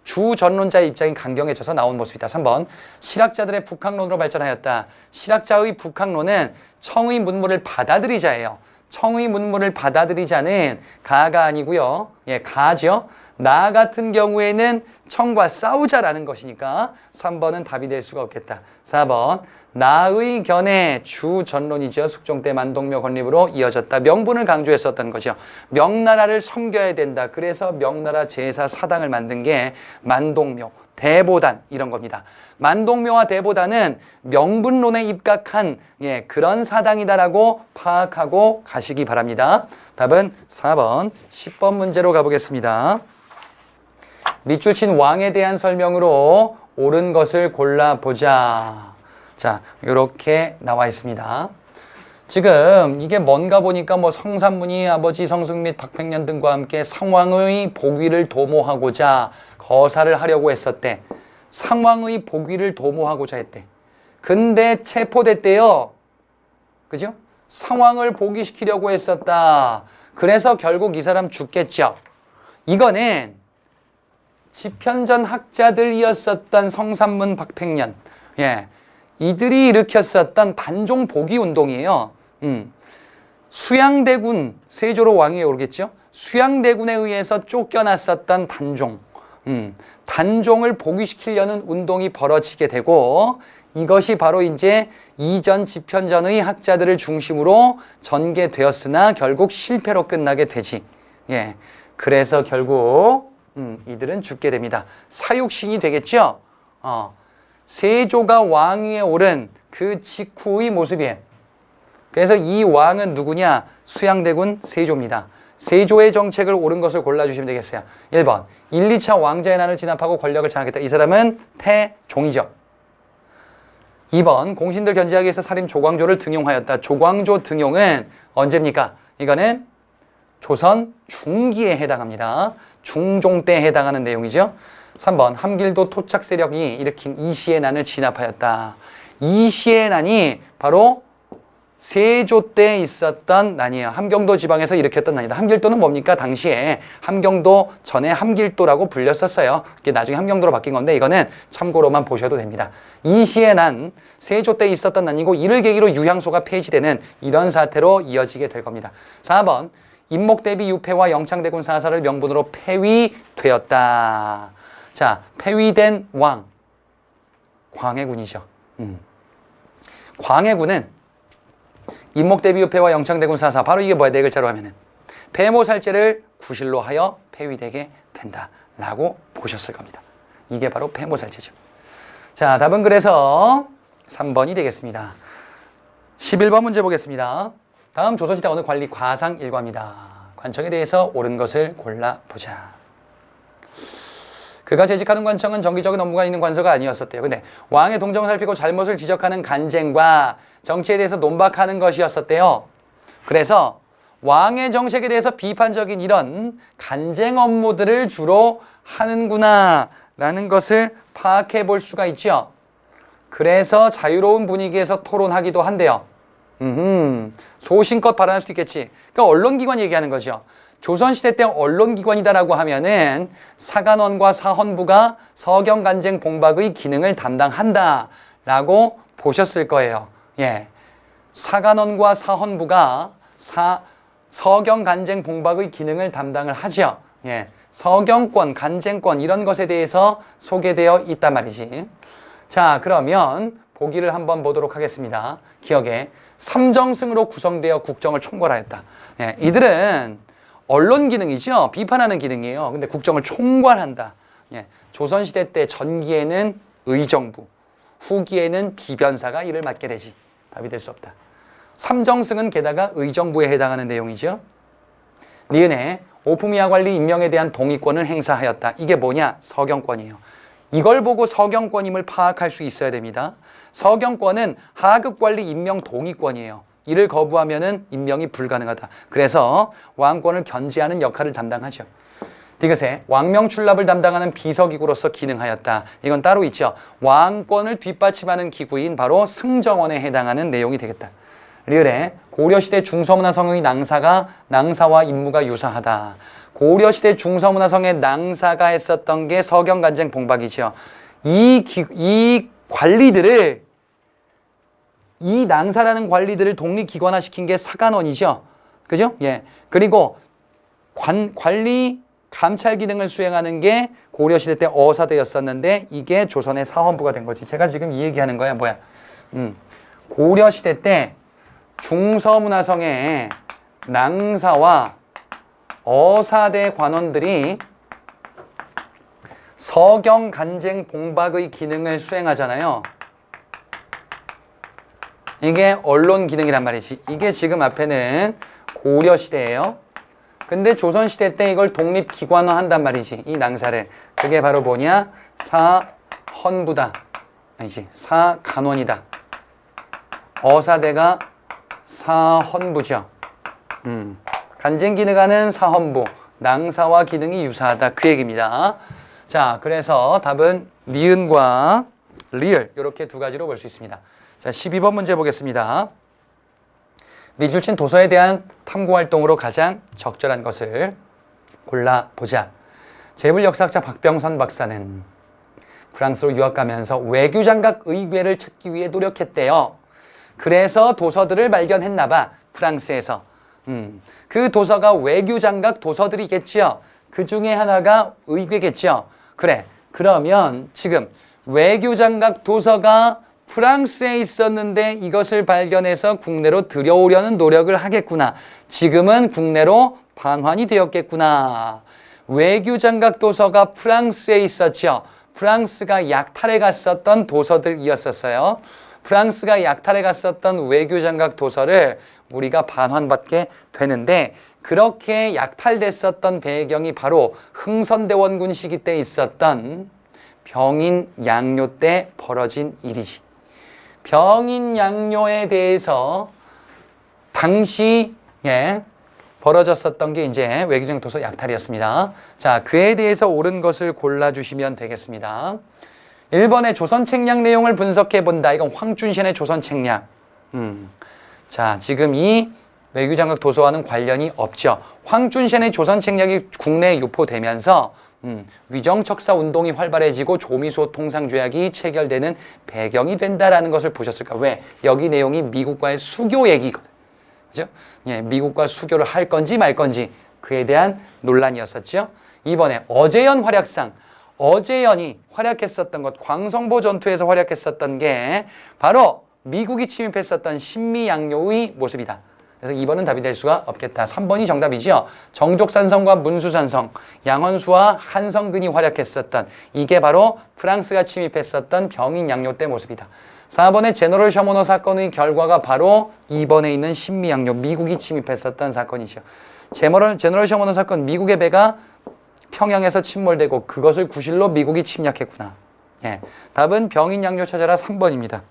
주전론자의 입장이 강경해져서 나온 모습이다. 3번 실학자들의 북학론으로 발전하였다. 실학자의 북학론은 청의 문물을 받아들이자예요. 청의 문물을 받아들이자는 가가 아니고요. 예, 가죠. 나 같은 경우에는 청과 싸우자라는 것이니까 3번은 답이 될 수가 없겠다. 4번 나의 견해 주전론이죠. 숙종 때 만동묘 건립으로 이어졌다. 명분을 강조했었던 거죠. 명나라를 섬겨야 된다. 그래서 명나라 제사 사당을 만든 게 만동묘, 대보단 이런 겁니다. 만동묘와 대보단은 명분론에 입각한 그런 사당이다라고 파악하고 가시기 바랍니다. 답은 4번 10번 문제로 가보겠습니다. 밑줄 친 왕에 대한 설명으로 옳은 것을 골라보자. 자, 이렇게 나와 있습니다. 지금 이게 뭔가 보니까 뭐 성삼문이 아버지 성승 및 박팽년 등과 함께 상왕의 복위를 도모하고자 거사를 하려고 했었대. 상왕의 복위를 도모하고자 했대. 근데 체포됐대요. 그죠? 상왕을 복위시키려고 했었다. 그래서 결국 이 사람 죽겠죠. 이거는 집현전 학자들이었었던 성삼문 박팽년, 이들이 일으켰었던 단종 복위 운동이에요. 수양대군, 세조로 왕위에 오르겠죠. 수양대군에 의해서 쫓겨났었던 단종, 단종을 복위시키려는 운동이 벌어지게 되고, 이것이 바로 이제 이전 집현전의 학자들을 중심으로 전개되었으나 결국 실패로 끝나게 되지. 그래서 결국 이들은 죽게 됩니다. 사육신이 되겠죠? 세조가 왕위에 오른 그 직후의 모습이에요. 그래서 이 왕은 누구냐? 수양대군 세조입니다. 세조의 정책을 옳은 것을 골라주시면 되겠어요. 1번 1, 2차 왕자의 난을 진압하고 권력을 장악했다. 이 사람은 태종이죠. 2번 공신들 견제하기 위해서 살인 조광조를 등용하였다. 조광조 등용은 언제입니까? 이거는 조선 중기에 해당합니다. 중종 때에 해당하는 내용이죠. 3번 함길도 토착 세력이 일으킨 이시의 난을 진압하였다. 이시의 난이 바로 세조 때 있었던 난이에요. 함경도 지방에서 일으켰던 난이다. 함길도는 뭡니까? 당시에 함경도 전에 함길도라고 불렸었어요. 이게 나중에 함경도로 바뀐 건데 이거는 참고로만 보셔도 됩니다. 이시의 난, 세조 때 있었던 난이고 이를 계기로 유향소가 폐지되는 이런 사태로 이어지게 될 겁니다. 4번 임목대비 유패와 영창대군 사사를 명분으로 폐위되었다. 자, 폐위된 왕 광해군이죠. 광해군은 임목대비 유패와 영창대군 사사, 바로 이게 뭐야? 네 글자로 하면은 폐모살제를 구실로 하여 폐위되게 된다라고 보셨을 겁니다. 이게 바로 폐모살제죠. 자, 답은 그래서 3번이 되겠습니다. 11번 문제 보겠습니다. 다음 조선시대 어느 관리 과상 일과입니다. 관청에 대해서 옳은 것을 골라보자. 그가 재직하는 관청은 정기적인 업무가 있는 관서가 아니었었대요. 근데 왕의 동정을 살피고 잘못을 지적하는 간쟁과 정치에 대해서 논박하는 것이었었대요. 그래서 왕의 정책에 대해서 비판적인 이런 간쟁 업무들을 주로 하는구나 라는 것을 파악해 볼 수가 있죠. 그래서 자유로운 분위기에서 토론하기도 한대요. 소신껏 발언할 수도 있겠지. 그러니까 언론기관 얘기하는 거죠. 조선시대 때 언론기관이다라고 하면은 사간원과 사헌부가 서경간쟁 봉박의 기능을 담당한다라고 보셨을 거예요. 예, 사간원과 사헌부가 서경간쟁 봉박의 기능을 담당을 하죠. 예, 서경권, 간쟁권 이런 것에 대해서 소개되어 있단 말이지. 자, 그러면 보기를 한번 보도록 하겠습니다. 기억에 삼정승으로 구성되어 국정을 총괄하였다. 예, 이들은 언론 기능이죠. 비판하는 기능이에요. 근데 국정을 총괄한다. 예, 조선시대 때 전기에는 의정부, 후기에는 비변사가 이를 맡게 되지. 답이 될 수 없다. 삼정승은 게다가 의정부에 해당하는 내용이죠. 니은에 오품위하 관리 임명에 대한 동의권을 행사하였다. 이게 뭐냐? 서경권이에요. 이걸 보고 서경권임을 파악할 수 있어야 됩니다. 서경권은 하급관리 임명 동의권이에요. 이를 거부하면은 임명이 불가능하다. 그래서 왕권을 견제하는 역할을 담당하죠. 디귿에 왕명 출납을 담당하는 비서기구로서 기능하였다. 이건 따로 있죠. 왕권을 뒷받침하는 기구인 바로 승정원에 해당하는 내용이 되겠다. 리을에 고려시대 중서문화성의 낭사와 임무가 유사하다. 고려시대 중서문화성의 낭사가 했었던 게 서경간쟁 봉박이죠. 이 관리들을, 이 낭사라는 관리들을 독립기관화시킨 게 사간원이죠. 그죠? 예. 그리고 관리 감찰 기능을 수행하는 게 고려시대 때 어사대였었는데 이게 조선의 사헌부가 된 거지. 제가 지금 이 얘기하는 거야. 뭐야? 고려시대 때 중서문화성의 낭사와 어사대 관원들이 서경간쟁 봉박의 기능을 수행하잖아요. 이게 언론 기능이란 말이지. 이게 지금 앞에는 고려시대예요. 근데 조선시대 때 이걸 독립기관화 한단 말이지. 이 낭사를. 그게 바로 뭐냐? 사헌부다. 아니지. 사간원이다. 어사대가 사헌부죠. 간쟁 기능하는 사헌부. 낭사와 기능이 유사하다. 그 얘기입니다. 자, 그래서 답은 니은과 리을 이렇게 두 가지로 볼 수 있습니다. 자, 12번 문제 보겠습니다. 미줄친 도서에 대한 탐구활동으로 가장 적절한 것을 골라보자. 재물역사학자 박병선 박사는 프랑스로 유학 가면서 외교장각 의궤를 찾기 위해 노력했대요. 그래서 도서들을 발견했나 봐. 프랑스에서. 그 도서가 외교장각 도서들이겠지요. 그 중에 하나가 의궤겠지요. 그래. 그러면 지금 외교장각 도서가 프랑스에 있었는데 이것을 발견해서 국내로 들여오려는 노력을 하겠구나. 지금은 국내로 반환이 되었겠구나. 외교장각 도서가 프랑스에 있었죠. 프랑스가 약탈해 갔었던 도서들이었었어요. 프랑스가 약탈해 갔었던 외교장각 도서를 우리가 반환받게 되는데 그렇게 약탈됐었던 배경이 바로 흥선대원군 시기 때 있었던 병인양요 때 벌어진 일이지. 병인양요에 대해서 당시에 벌어졌었던 게 이제 외교장 도서 약탈이었습니다. 자, 그에 대해서 옳은 것을 골라주시면 되겠습니다. 1번의 조선책략 내용을 분석해 본다. 이건 황준신의 조선책략. 자, 지금 이 외교장각 도서와는 관련이 없죠. 황준신의 조선책략이 국내에 유포되면서 위정척사 운동이 활발해지고 조미소 통상조약이 체결되는 배경이 된다라는 것을 보셨을까? 왜? 여기 내용이 미국과의 수교 얘기거든. 그죠? 예, 미국과 수교를 할 건지 말 건지 그에 대한 논란이었었죠. 이번에 어제연 활약상. 어제연이 활약했었던 것, 광성보 전투에서 활약했었던 게 바로 미국이 침입했었던 신미양요의 모습이다. 그래서 2번은 답이 될 수가 없겠다. 3번이 정답이죠. 정족산성과 문수산성, 양원수와 한성근이 활약했었던 이게 바로 프랑스가 침입했었던 병인양요 때 모습이다. 4번의 제너럴 셔머너 사건의 결과가 바로 2번에 있는 신미양요, 미국이 침입했었던 사건이죠. 제너럴 셔머너 사건, 미국의 배가 평양에서 침몰되고 그것을 구실로 미국이 침략했구나. 예, 답은 병인양요 찾아라 3번입니다.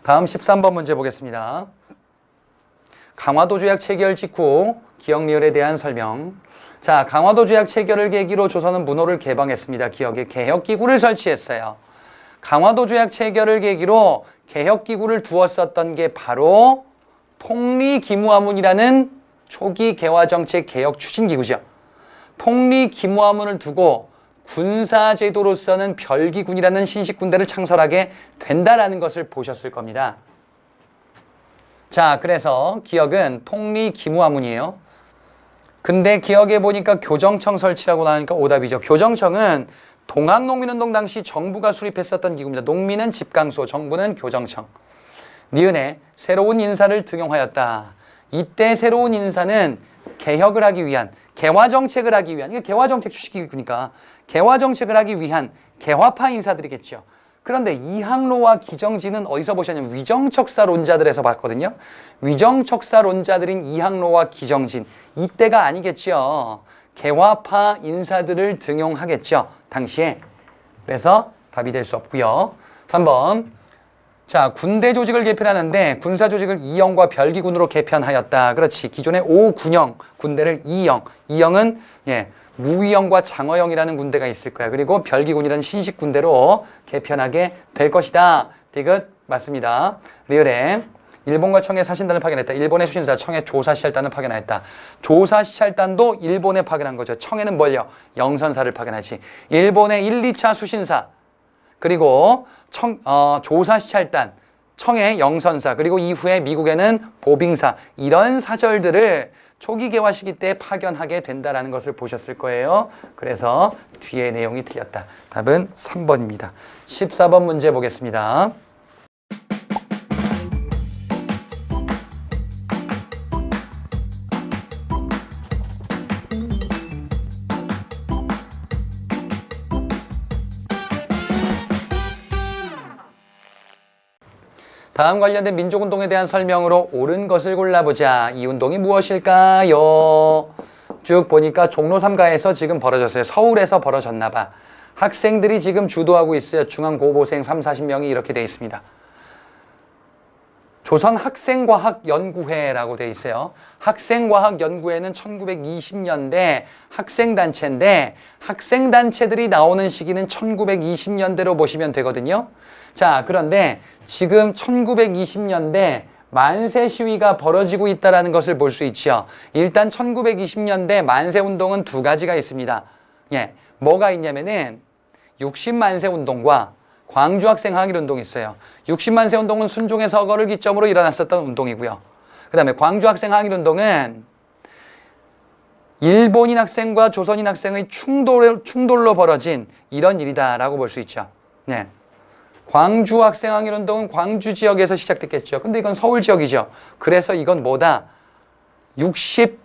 다음 13번 문제 보겠습니다. 강화도 조약 체결 직후 기억리을에 대한 설명. 자, 강화도 조약 체결을 계기로 조선은 문호를 개방했습니다. 기억에 개혁기구를 설치했어요. 강화도 조약 체결을 계기로 개혁기구를 두었었던 게 바로 통리기무화문이라는 초기 개화정책 개혁 추진기구죠. 통리기무화문을 두고 군사제도로서는 별기군이라는 신식군대를 창설하게 된다라는 것을 보셨을 겁니다. 자, 그래서 기억은 통리기무화문이에요. 근데 기억에 보니까 교정청 설치라고 나오니까 오답이죠. 교정청은 동학농민운동 당시 정부가 수립했었던 기구입니다. 농민은 집강소, 정부는 교정청. 니은에 새로운 인사를 등용하였다. 이때 새로운 인사는 개혁을 하기 위한, 개화정책을 하기 위한, 이게 개화정책 추진기구니까 개화정책을 하기 위한 개화파 인사들이겠죠. 그런데 이항로와 기정진은 어디서 보셨냐면 위정척사론자들에서 봤거든요. 위정척사론자들인 이항로와 기정진, 이때가 아니겠죠. 개화파 인사들을 등용하겠죠. 당시에. 그래서 답이 될 수 없고요. 3번. 자, 군대 조직을 개편하는데 군사 조직을 이영과 별기군으로 개편하였다. 그렇지. 기존의 5군형 군대를 이영. 이영은 무위영과 장어영이라는 군대가 있을 거야. 그리고 별기군이라는 신식 군대로 개편하게 될 것이다. 디귿 맞습니다. 리을에 일본과 청해 사신단을 파견했다. 일본의 수신사 청해 조사시찰단을 파견하였다. 조사시찰단도 일본에 파견한 거죠. 청해는 뭘요? 영선사를 파견하지. 일본의 1, 2차 수신사 그리고 조사시찰단, 청해 영선사 그리고 이후에 미국에는 보빙사 이런 사절들을 초기 개화 시기 때 파견하게 된다는 것을 보셨을 거예요. 그래서 뒤에 내용이 틀렸다. 답은 3번입니다. 14번 문제 보겠습니다. 다음 관련된 민족운동에 대한 설명으로 옳은 것을 골라보자. 이 운동이 무엇일까요? 쭉 보니까 종로 3가에서 지금 벌어졌어요. 서울에서 벌어졌나 봐. 학생들이 지금 주도하고 있어요. 중앙고보생 3, 40명이 이렇게 돼 있습니다. 조선학생과학연구회라고 돼 있어요. 학생과학연구회는 1920년대 학생단체인데 학생단체들이 나오는 시기는 1920년대로 보시면 되거든요. 자, 그런데 지금 1920년대 만세 시위가 벌어지고 있다는 것을 볼 수 있죠. 일단 1920년대 만세 운동은 두 가지가 있습니다. 뭐가 있냐면은 60만세 운동과 광주 학생 항일 운동이 있어요. 60만세 운동은 순종의 서거를 기점으로 일어났었던 운동이고요. 그 다음에 광주 학생 항일 운동은 일본인 학생과 조선인 학생의 충돌로 벌어진 이런 일이다라고 볼 수 있죠. 광주 학생 항일 운동은 광주 지역에서 시작됐겠죠. 근데 이건 서울 지역이죠. 그래서 이건 뭐다? 60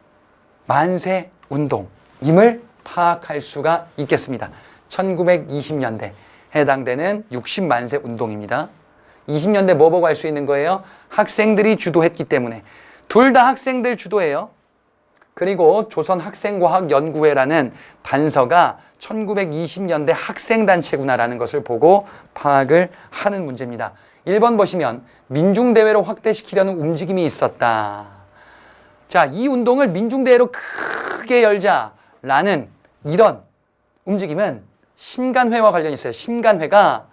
만세 운동임을 파악할 수가 있겠습니다. 1920년대 해당되는 60만세 운동입니다. 20년대 뭐 보고 알 수 있는 거예요? 학생들이 주도했기 때문에. 둘 다 학생들 주도예요. 그리고 조선학생과학연구회라는 단서가 1920년대 학생단체구나라는 것을 보고 파악을 하는 문제입니다. 1번 보시면 민중대회로 확대시키려는 움직임이 있었다. 자, 이 운동을 민중대회로 크게 열자라는 이런 움직임은 신간회와 관련이 있어요. 신간회가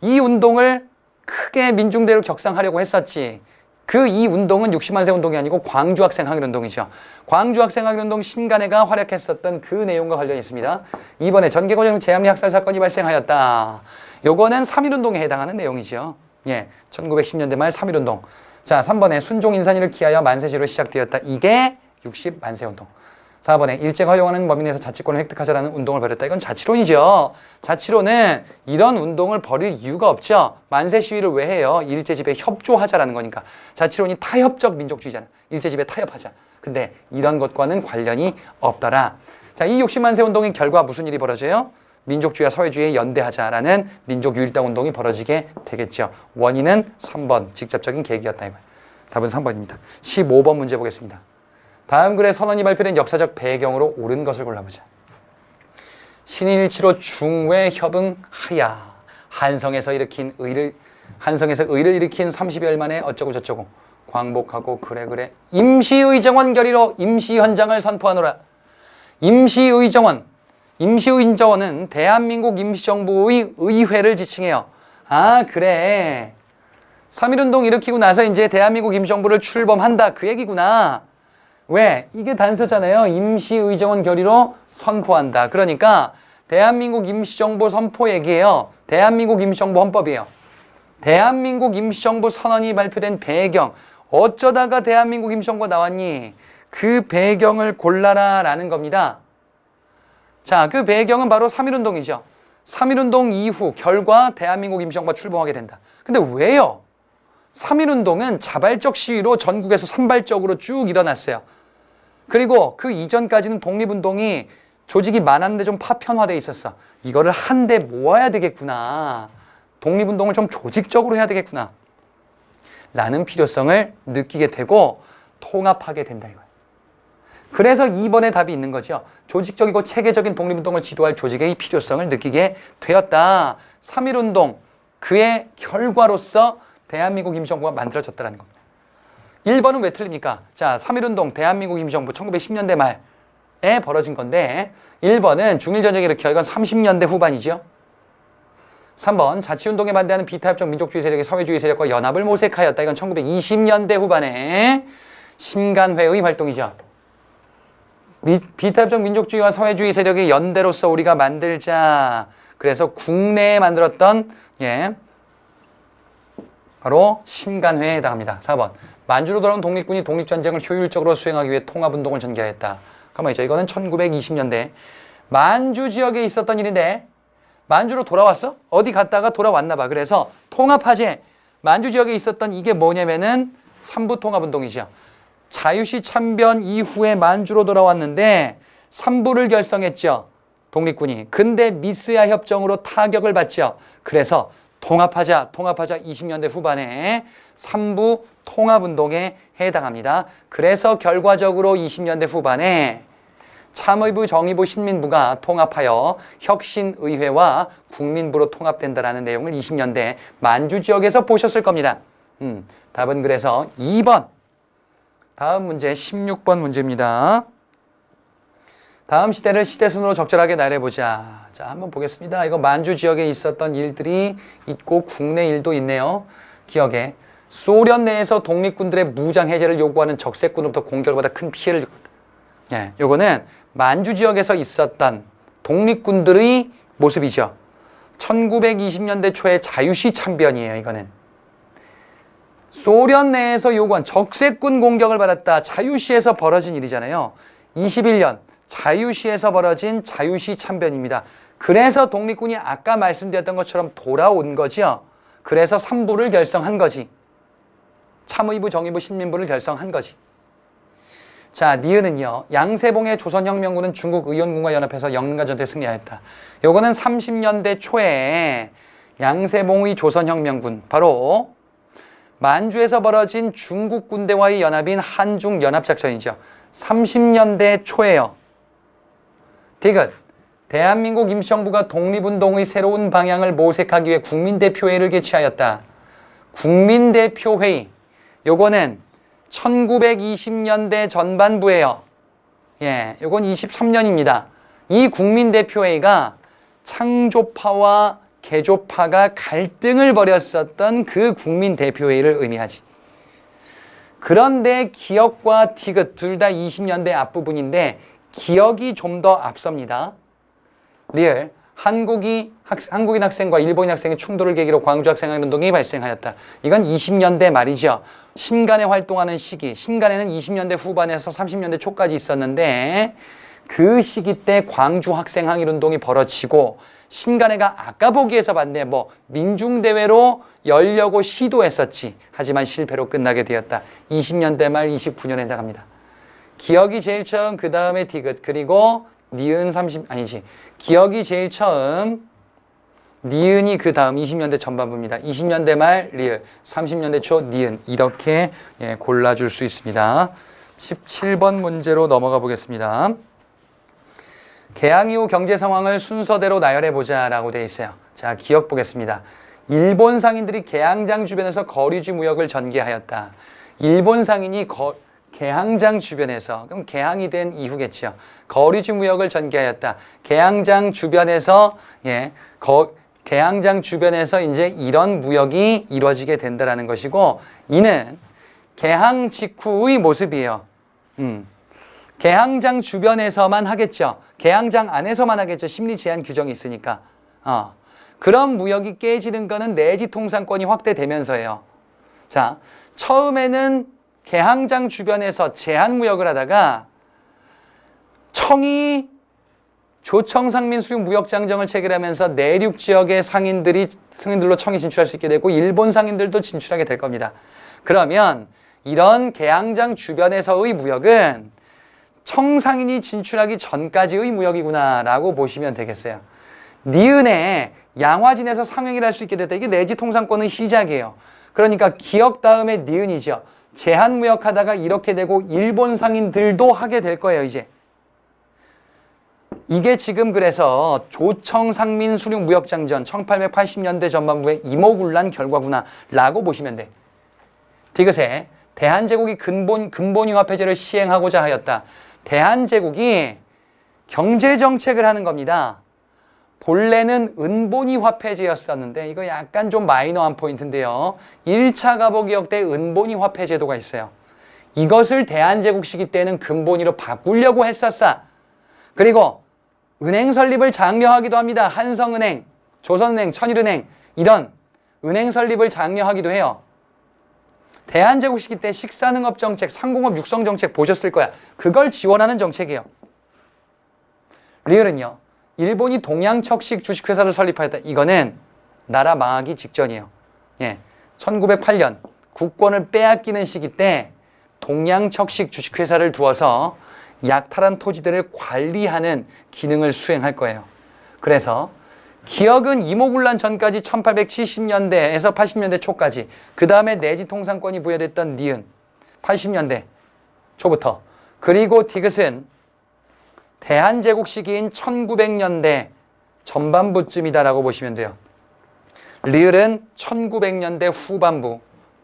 이 운동을 크게 민중대회로 격상하려고 했었지. 그 이 운동은 60만세 운동이 아니고 광주학생학일운동이죠. 광주학생학일운동 신간회가 활약했었던 그 내용과 관련이 있습니다. 이번에 전개고정 제한리 학살 사건이 발생하였다. 요거는 3.1운동에 해당하는 내용이죠. 예, 1910년대 말 3.1운동. 자, 3번에 순종인산위를 기하여 만세시로 시작되었다. 이게 60만세 운동. 4번에 일제가 허용하는 범위 내에서 자치권을 획득하자라는 운동을 벌였다. 이건 자치론이죠. 자치론은 이런 운동을 벌일 이유가 없죠. 만세 시위를 왜 해요? 일제 지배에 협조하자라는 거니까. 자치론이 타협적 민족주의잖아. 일제 지배에 타협하자. 근데 이런 것과는 관련이 없더라. 자, 이 60만세 운동의 결과 무슨 일이 벌어져요? 민족주의와 사회주의에 연대하자라는 민족유일당 운동이 벌어지게 되겠죠. 원인은 3번, 직접적인 계기였다. 답은 3번입니다. 15번 문제 보겠습니다. 다음 글에 선언이 발표된 역사적 배경으로 옳은 것을 골라보자. 신인일치로 중외 협응하야. 한성에서 의를 일으킨 30여일 만에 어쩌고 저쩌고 광복하고 그래 임시의정원 결의로 임시현장을 선포하노라. 임시의정원은 대한민국 임시정부의 의회를 지칭해요. 아, 그래. 3.1운동 일으키고 나서 이제 대한민국 임시정부를 출범한다. 그 얘기구나. 왜? 이게 단서잖아요. 임시의정원 결의로 선포한다. 그러니까 대한민국 임시정부 선포 얘기예요. 대한민국 임시정부 헌법이에요. 대한민국 임시정부 선언이 발표된 배경. 어쩌다가 대한민국 임시정부가 나왔니? 그 배경을 골라라 라는 겁니다. 자, 그 배경은 바로 3.1운동이죠. 3.1운동 이후 결과 대한민국 임시정부가 출범하게 된다. 근데 왜요? 3.1운동은 자발적 시위로 전국에서 산발적으로 쭉 일어났어요. 그리고 그 이전까지는 독립운동이 조직이 많았는데 좀 파편화되어 있었어. 이거를 한데 모아야 되겠구나. 독립운동을 좀 조직적으로 해야 되겠구나. 라는 필요성을 느끼게 되고 통합하게 된다 이거예요. 그래서 2번의 답이 있는 거죠. 조직적이고 체계적인 독립운동을 지도할 조직의 필요성을 느끼게 되었다. 3.1운동, 그의 결과로서 대한민국 임시정부가 만들어졌다는 겁니다. 1번은 왜 틀립니까? 자, 3.1운동 대한민국 임시정부 1910년대 말에 벌어진 건데 1번은 중일전쟁이 일으켜 이건 30년대 후반이죠. 3번 자치운동에 반대하는 비타협적 민족주의 세력의 사회주의 세력과 연합을 모색하였다. 이건 1920년대 후반에 신간회의 활동이죠. 비타협적 민족주의와 사회주의 세력의 연대로서 우리가 만들자. 그래서 국내에 만들었던 바로 신간회에 해당합니다. 4번 만주로 돌아온 독립군이 독립전쟁을 효율적으로 수행하기 위해 통합운동을 전개하였다. 가만히 있죠. 이거는 1920년대 만주 지역에 있었던 일인데 만주로 돌아왔어? 어디 갔다가 돌아왔나 봐. 그래서 통합하재. 만주 지역에 있었던 이게 뭐냐면은 삼부통합운동이죠. 자유시 참변 이후에 만주로 돌아왔는데 3부를 결성했죠. 독립군이. 근데 미스야 협정으로 타격을 받죠. 그래서 통합하자 20년대 후반에 3부 통합운동에 해당합니다. 그래서 결과적으로 20년대 후반에 참의부, 정의부, 신민부가 통합하여 혁신의회와 국민부로 통합된다라는 내용을 20년대 만주 지역에서 보셨을 겁니다. 답은 그래서 2번. 다음 문제 16번 문제입니다. 다음 시대를 시대순으로 적절하게 나열해보자. 자, 한번 보겠습니다. 이거 만주 지역에 있었던 일들이 있고 국내 일도 있네요. 기억에 소련 내에서 독립군들의 무장 해제를 요구하는 적색군으로부터 공격을 받아 큰 피해를 입었다. 예, 요거는 만주 지역에서 있었던 독립군들의 모습이죠. 1920년대 초에 자유시 참변이에요. 이거는 소련 내에서 요구한 적색군 공격을 받았다. 자유시에서 벌어진 일이잖아요. 21년 자유시에서 벌어진 자유시 참변입니다. 그래서 독립군이 아까 말씀드렸던 것처럼 돌아온 거죠. 그래서 3부를 결성한 거지. 참의부, 정의부, 신민부를 결성한 거지. 자, 니은은요. 양세봉의 조선혁명군은 중국 의원군과 연합해서 영릉과 전투에 승리하였다. 요거는 30년대 초에 양세봉의 조선혁명군, 바로 만주에서 벌어진 중국 군대와의 연합인 한중연합작전이죠. 30년대 초에요. 디귿. 대한민국 임시정부가 독립운동의 새로운 방향을 모색하기 위해 국민대표회의를 개최하였다. 국민대표회의. 요거는 1920년대 전반부예요. 예, 요건 23년입니다. 이 국민대표회의가 창조파와 개조파가 갈등을 벌였었던 그 국민대표회의를 의미하지. 그런데 기역과 디귿 둘 다 20년대 앞부분인데 기역이 좀 더 앞섭니다. 리을. 한국인 학생과 일본인 학생의 충돌을 계기로 광주 학생운동이 발생하였다. 이건 20년대 말이죠. 신간에 활동하는 시기. 신간에는 20년대 후반에서 30년대 초까지 있었는데 그 시기 때 광주 학생항일운동이 벌어지고 신간회가 아까 보기에서 봤는데 뭐 민중대회로 열려고 시도했었지. 하지만 실패로 끝나게 되었다. 20년대 말 29년에 해당합니다. 기억이 제일 처음, 그 다음에 디귿, 그리고 니은 30, 아니지. 기억이 제일 처음, 니은이 그 다음 20년대 전반부입니다. 20년대 말 리을, 30년대 초 니은. 이렇게 골라줄 수 있습니다. 17번 문제로 넘어가 보겠습니다. 개항 이후 경제 상황을 순서대로 나열해보자 라고 되어 있어요. 자, 기억 보겠습니다. 일본 상인들이 개항장 주변에서 거리주 무역을 전개하였다. 일본 상인이 개항장 주변에서, 그럼 개항이 된 이후겠죠. 거리주 무역을 전개하였다. 개항장 주변에서, 개항장 주변에서 이제 이런 무역이 이루어지게 된다라는 것이고, 이는 개항 직후의 모습이에요. 개항장 주변에서만 하겠죠. 개항장 안에서만 하겠죠. 심리 제한 규정이 있으니까. 그런 무역이 깨지는 거는 내지 통상권이 확대되면서예요. 자, 처음에는 개항장 주변에서 제한 무역을 하다가 청이 조청상민 수용 무역장정을 체결하면서 내륙 지역의 상인들로 청이 진출할 수 있게 되고 일본 상인들도 진출하게 될 겁니다. 그러면 이런 개항장 주변에서의 무역은 청상인이 진출하기 전까지의 무역이구나 라고 보시면 되겠어요. 니은에 양화진에서 상행을 할 수 있게 됐다. 이게 내지 통상권의 시작이에요. 그러니까 기역 다음에 니은이죠. 제한 무역하다가 이렇게 되고 일본 상인들도 하게 될 거예요, 이제. 이게 지금 그래서 조청상민 수륙 무역장전 1880년대 전반부의 이모군란 결과구나 라고 보시면 돼. 디귿에 대한제국이 근본융합해제를 시행하고자 하였다. 대한제국이 경제정책을 하는 겁니다. 본래는 은본위 화폐제였었는데 이거 약간 좀 마이너한 포인트인데요. 1차 갑오개혁 때 은본위 화폐제도가 있어요. 이것을 대한제국 시기 때는 근본위로 바꾸려고 했었어. 그리고 은행 설립을 장려하기도 합니다. 한성은행, 조선은행, 천일은행 이런 은행 설립을 장려하기도 해요. 대한제국 시기 때 식사능업 정책, 상공업 육성 정책 보셨을 거야. 그걸 지원하는 정책이에요. 리을은요. 일본이 동양척식 주식회사를 설립하였다. 이거는 나라 망하기 직전이에요. 1908년 국권을 빼앗기는 시기 때 동양척식 주식회사를 두어서 약탈한 토지들을 관리하는 기능을 수행할 거예요. 그래서 기역은 이모군란 전까지 1870년대에서 80년대 초까지, 그 다음에 내지 통상권이 부여됐던 니은 80년대 초부터, 그리고 디귿은 대한제국 시기인 1900년대 전반부쯤이다라고 보시면 돼요. 리을은 1900년대 후반부,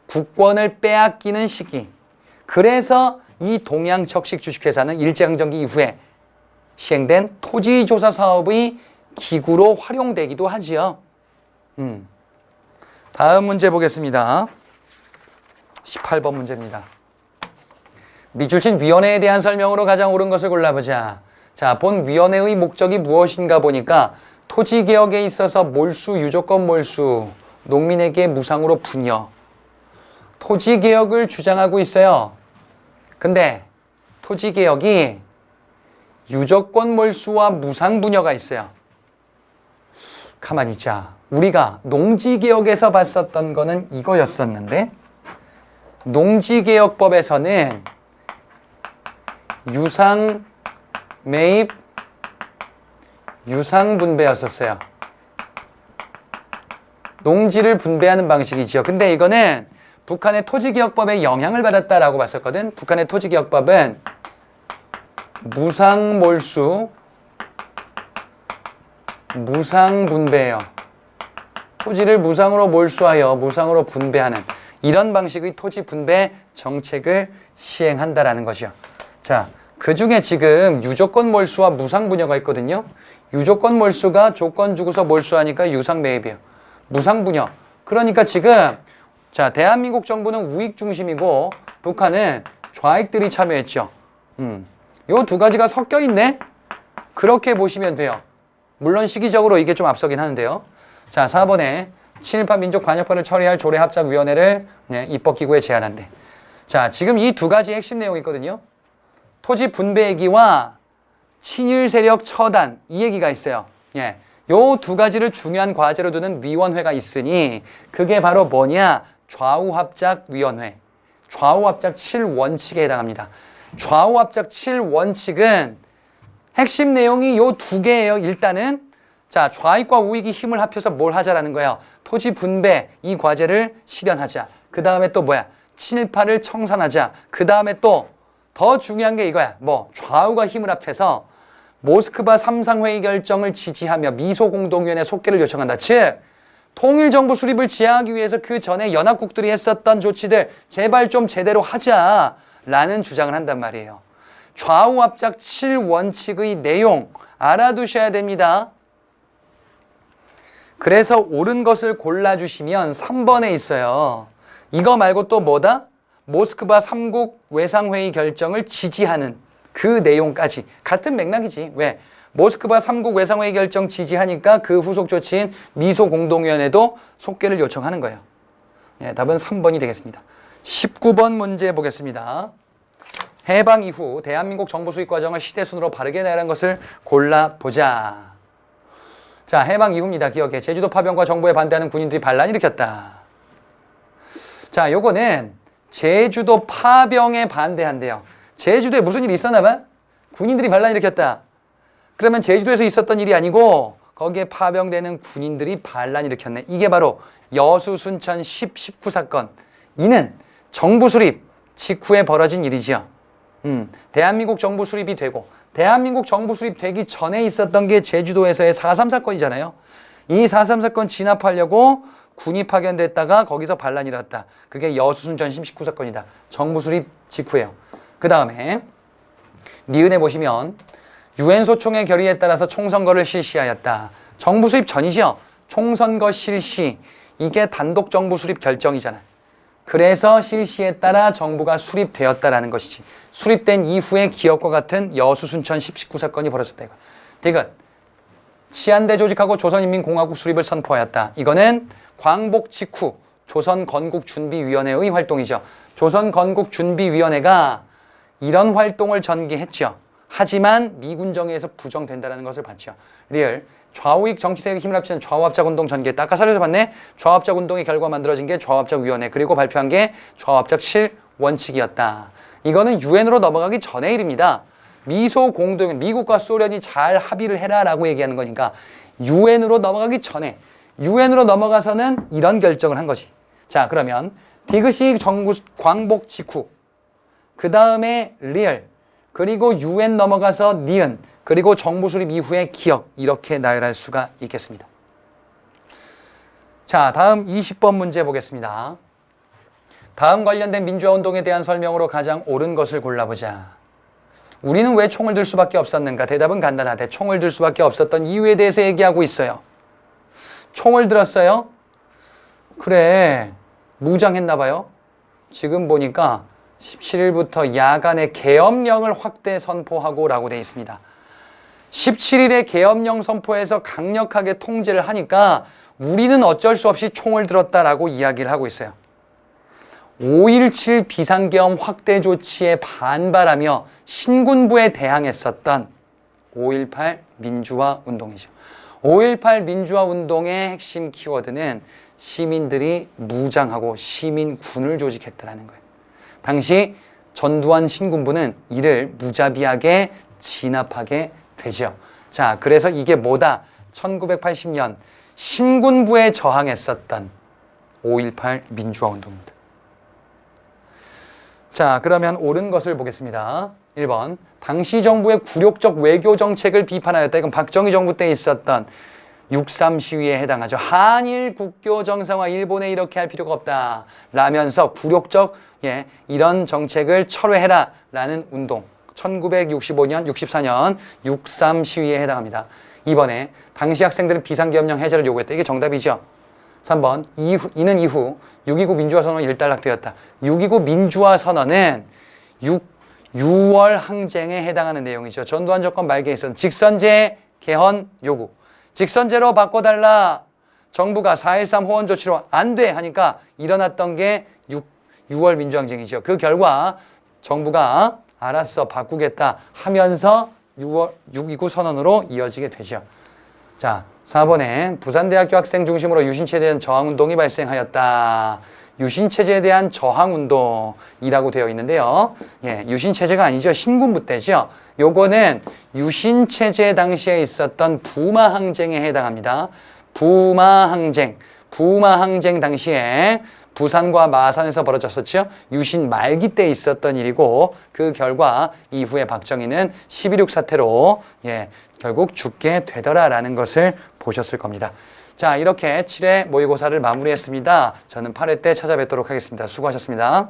국권을 빼앗기는 시기. 그래서 이 동양척식 주식회사는 일제강점기 이후에 시행된 토지조사 사업의 기구로 활용되기도 하지요. 다음 문제 보겠습니다. 18번 문제입니다. 밑줄친 위원회에 대한 설명으로 가장 옳은 것을 골라보자. 자, 본 위원회의 목적이 무엇인가 보니까 토지개혁에 있어서 몰수, 유조건 몰수, 농민에게 무상으로 분여, 토지개혁을 주장하고 있어요. 근데 토지개혁이 유조건 몰수와 무상 분여가 있어요. 가만히 있자. 우리가 농지개혁에서 봤었던 거는 이거였었는데 농지개혁법에서는 유상 매입, 유상 분배였었어요. 농지를 분배하는 방식이죠. 근데 이거는 북한의 토지개혁법에 영향을 받았다라고 봤었거든. 북한의 토지개혁법은 무상몰수, 무상분배예요. 토지를 무상으로 몰수하여 무상으로 분배하는 이런 방식의 토지 분배 정책을 시행한다라는 것이요. 자, 그 중에 지금 유조건 몰수와 무상 분여가 있거든요. 유조건 몰수가 조건 주고서 몰수하니까 유상 매입이에요. 무상 분여. 그러니까 지금 자, 대한민국 정부는 우익 중심이고 북한은 좌익들이 참여했죠. 요 두 가지가 섞여 있네. 그렇게 보시면 돼요. 물론 시기적으로 이게 좀 앞서긴 하는데요. 자, 4번에 친일파 민족 관여권을 처리할 조례합작위원회를 입법기구에 제안한대. 자, 지금 이 두 가지 핵심 내용이 있거든요. 토지 분배 얘기와 친일 세력 처단 이 얘기가 있어요. 예, 요 두 가지를 중요한 과제로 두는 위원회가 있으니 그게 바로 뭐냐? 좌우합작위원회. 좌우합작 7원칙에 해당합니다. 좌우합작 7원칙은 핵심 내용이 요 두 개예요. 일단은 자, 좌익과 우익이 힘을 합쳐서 뭘 하자라는 거예요. 토지 분배 이 과제를 실현하자. 그 다음에 또 뭐야? 친일파를 청산하자. 그 다음에 또 더 중요한 게 이거야. 뭐 좌우가 힘을 합해서 모스크바 3상회의 결정을 지지하며 미소공동위원회 속개를 요청한다. 즉 통일정부 수립을 지향하기 위해서 그 전에 연합국들이 했었던 조치들 제발 좀 제대로 하자라는 주장을 한단 말이에요. 좌우합작 7원칙의 내용 알아두셔야 됩니다. 그래서 옳은 것을 골라주시면 3번에 있어요. 이거 말고 또 뭐다? 모스크바 3국 외상회의 결정을 지지하는 그 내용까지 같은 맥락이지. 왜? 모스크바 3국 외상회의 결정 지지하니까 그 후속 조치인 미소공동위원회도 속개를 요청하는 거예요. 예, 답은 3번이 되겠습니다. 19번 문제 보겠습니다. 해방 이후 대한민국 정부 수립 과정을 시대순으로 바르게 나열한 것을 골라보자. 자, 해방 이후입니다. 기억해. 제주도 파병과 정부에 반대하는 군인들이 반란 일으켰다. 자, 요거는 제주도 파병에 반대한대요. 제주도에 무슨 일이 있었나 봐? 군인들이 반란 일으켰다. 그러면 제주도에서 있었던 일이 아니고 거기에 파병되는 군인들이 반란 일으켰네. 이게 바로 여수 순천 19 사건. 이는 정부 수립 직후에 벌어진 일이지요. 대한민국 정부 수립이 되고 대한민국 정부 수립되기 전에 있었던 게 제주도에서의 4.3 사건이잖아요. 이 4.3 사건 진압하려고 군이 파견됐다가 거기서 반란이 일어났다. 그게 여수 순천 19 사건이다. 정부 수립 직후예요. 그 다음에 니은에 보시면 유엔 소총의 결의에 따라서 총선거를 실시하였다. 정부 수립 전이죠. 총선거 실시. 이게 단독 정부 수립 결정이잖아. 그래서 실시에 따라 정부가 수립되었다라는 것이지. 수립된 이후에 기업과 같은 여수 순천 19 사건이 벌어졌다 이거. 디귿. 치안대 조직하고 조선인민공화국 수립을 선포하였다. 이거는 광복 직후 조선건국준비위원회의 활동이죠. 조선건국준비위원회가 이런 활동을 전개했죠. 하지만 미군정에서 부정된다는 것을 봤죠. 리얼. 좌우익 정치세력의 힘을 합치는 좌우합작운동 전개했다. 아까 사례에서 봤네. 좌우합작운동의 결과 만들어진 게 좌우합작위원회. 그리고 발표한 게 좌우합작 7원칙이었다. 이거는 유엔으로 넘어가기 전의 일입니다. 미소공동, 미국과 소련이 잘 합의를 해라라고 얘기하는 거니까 유엔으로 넘어가기 전에 유엔으로 넘어가서는 이런 결정을 한 것이. 자, 그러면 디귿이 광복 직후, 그 다음에 리얼, 그리고 유엔 넘어가서 니은, 그리고 정부 수립 이후의 기억, 이렇게 나열할 수가 있겠습니다. 자, 다음 20번 문제 보겠습니다. 다음 관련된 민주화운동에 대한 설명으로 가장 옳은 것을 골라보자. 우리는 왜 총을 들 수밖에 없었는가? 대답은 간단하대. 총을 들 수밖에 없었던 이유에 대해서 얘기하고 있어요. 총을 들었어요? 그래, 무장했나 봐요. 지금 보니까 17일부터 야간에 계엄령을 확대 선포하고 라고 되어 있습니다. 17일에 계엄령 선포해서 강력하게 통제를 하니까 우리는 어쩔 수 없이 총을 들었다라고 이야기를 하고 있어요. 5.17 비상계엄 확대 조치에 반발하며 신군부에 대항했었던 5.18 민주화 운동이죠. 5.18 민주화 운동의 핵심 키워드는 시민들이 무장하고 시민군을 조직했다는 거예요. 당시 전두환 신군부는 이를 무자비하게 진압하게 되죠. 자, 그래서 이게 뭐다? 1980년 신군부에 저항했었던 5.18 민주화 운동입니다. 자, 그러면 옳은 것을 보겠습니다. 1번, 당시 정부의 굴욕적 외교 정책을 비판하였다. 이건 박정희 정부 때 있었던 6.3 시위에 해당하죠. 한일 국교 정상화, 일본에 이렇게 할 필요가 없다 라면서 굴욕적 이런 정책을 철회해라 라는 운동, 1965년, 64년 6.3 시위에 해당합니다. 2번에 당시 학생들은 비상계엄령 해제를 요구했다. 이게 정답이죠. 3번, 이는 이후 6.29 민주화 선언이 일단락되었다. 6.29 민주화 선언은 6월 항쟁에 해당하는 내용이죠. 전두환 정권 말기에 있었던 직선제 개헌 요구. 직선제로 바꿔달라. 정부가 4.13 호원 조치로 안 돼 하니까 일어났던 게 6월 민주항쟁이죠. 그 결과 정부가 알았어 바꾸겠다 하면서 6.29 선언으로 이어지게 되죠. 자, 4번에 부산대학교 학생 중심으로 유신체제에 대한 저항운동이 발생하였다. 유신체제에 대한 저항운동이라고 되어 있는데요. 유신체제가 아니죠. 신군부 때죠. 요거는 유신체제 당시에 있었던 부마항쟁에 해당합니다. 부마항쟁 당시에 부산과 마산에서 벌어졌었죠. 유신 말기 때 있었던 일이고 그 결과 이후에 박정희는 11.6 사태로 결국 죽게 되더라라는 것을 보셨을 겁니다. 자, 이렇게 7회 모의고사를 마무리했습니다. 저는 8회 때 찾아뵙도록 하겠습니다. 수고하셨습니다.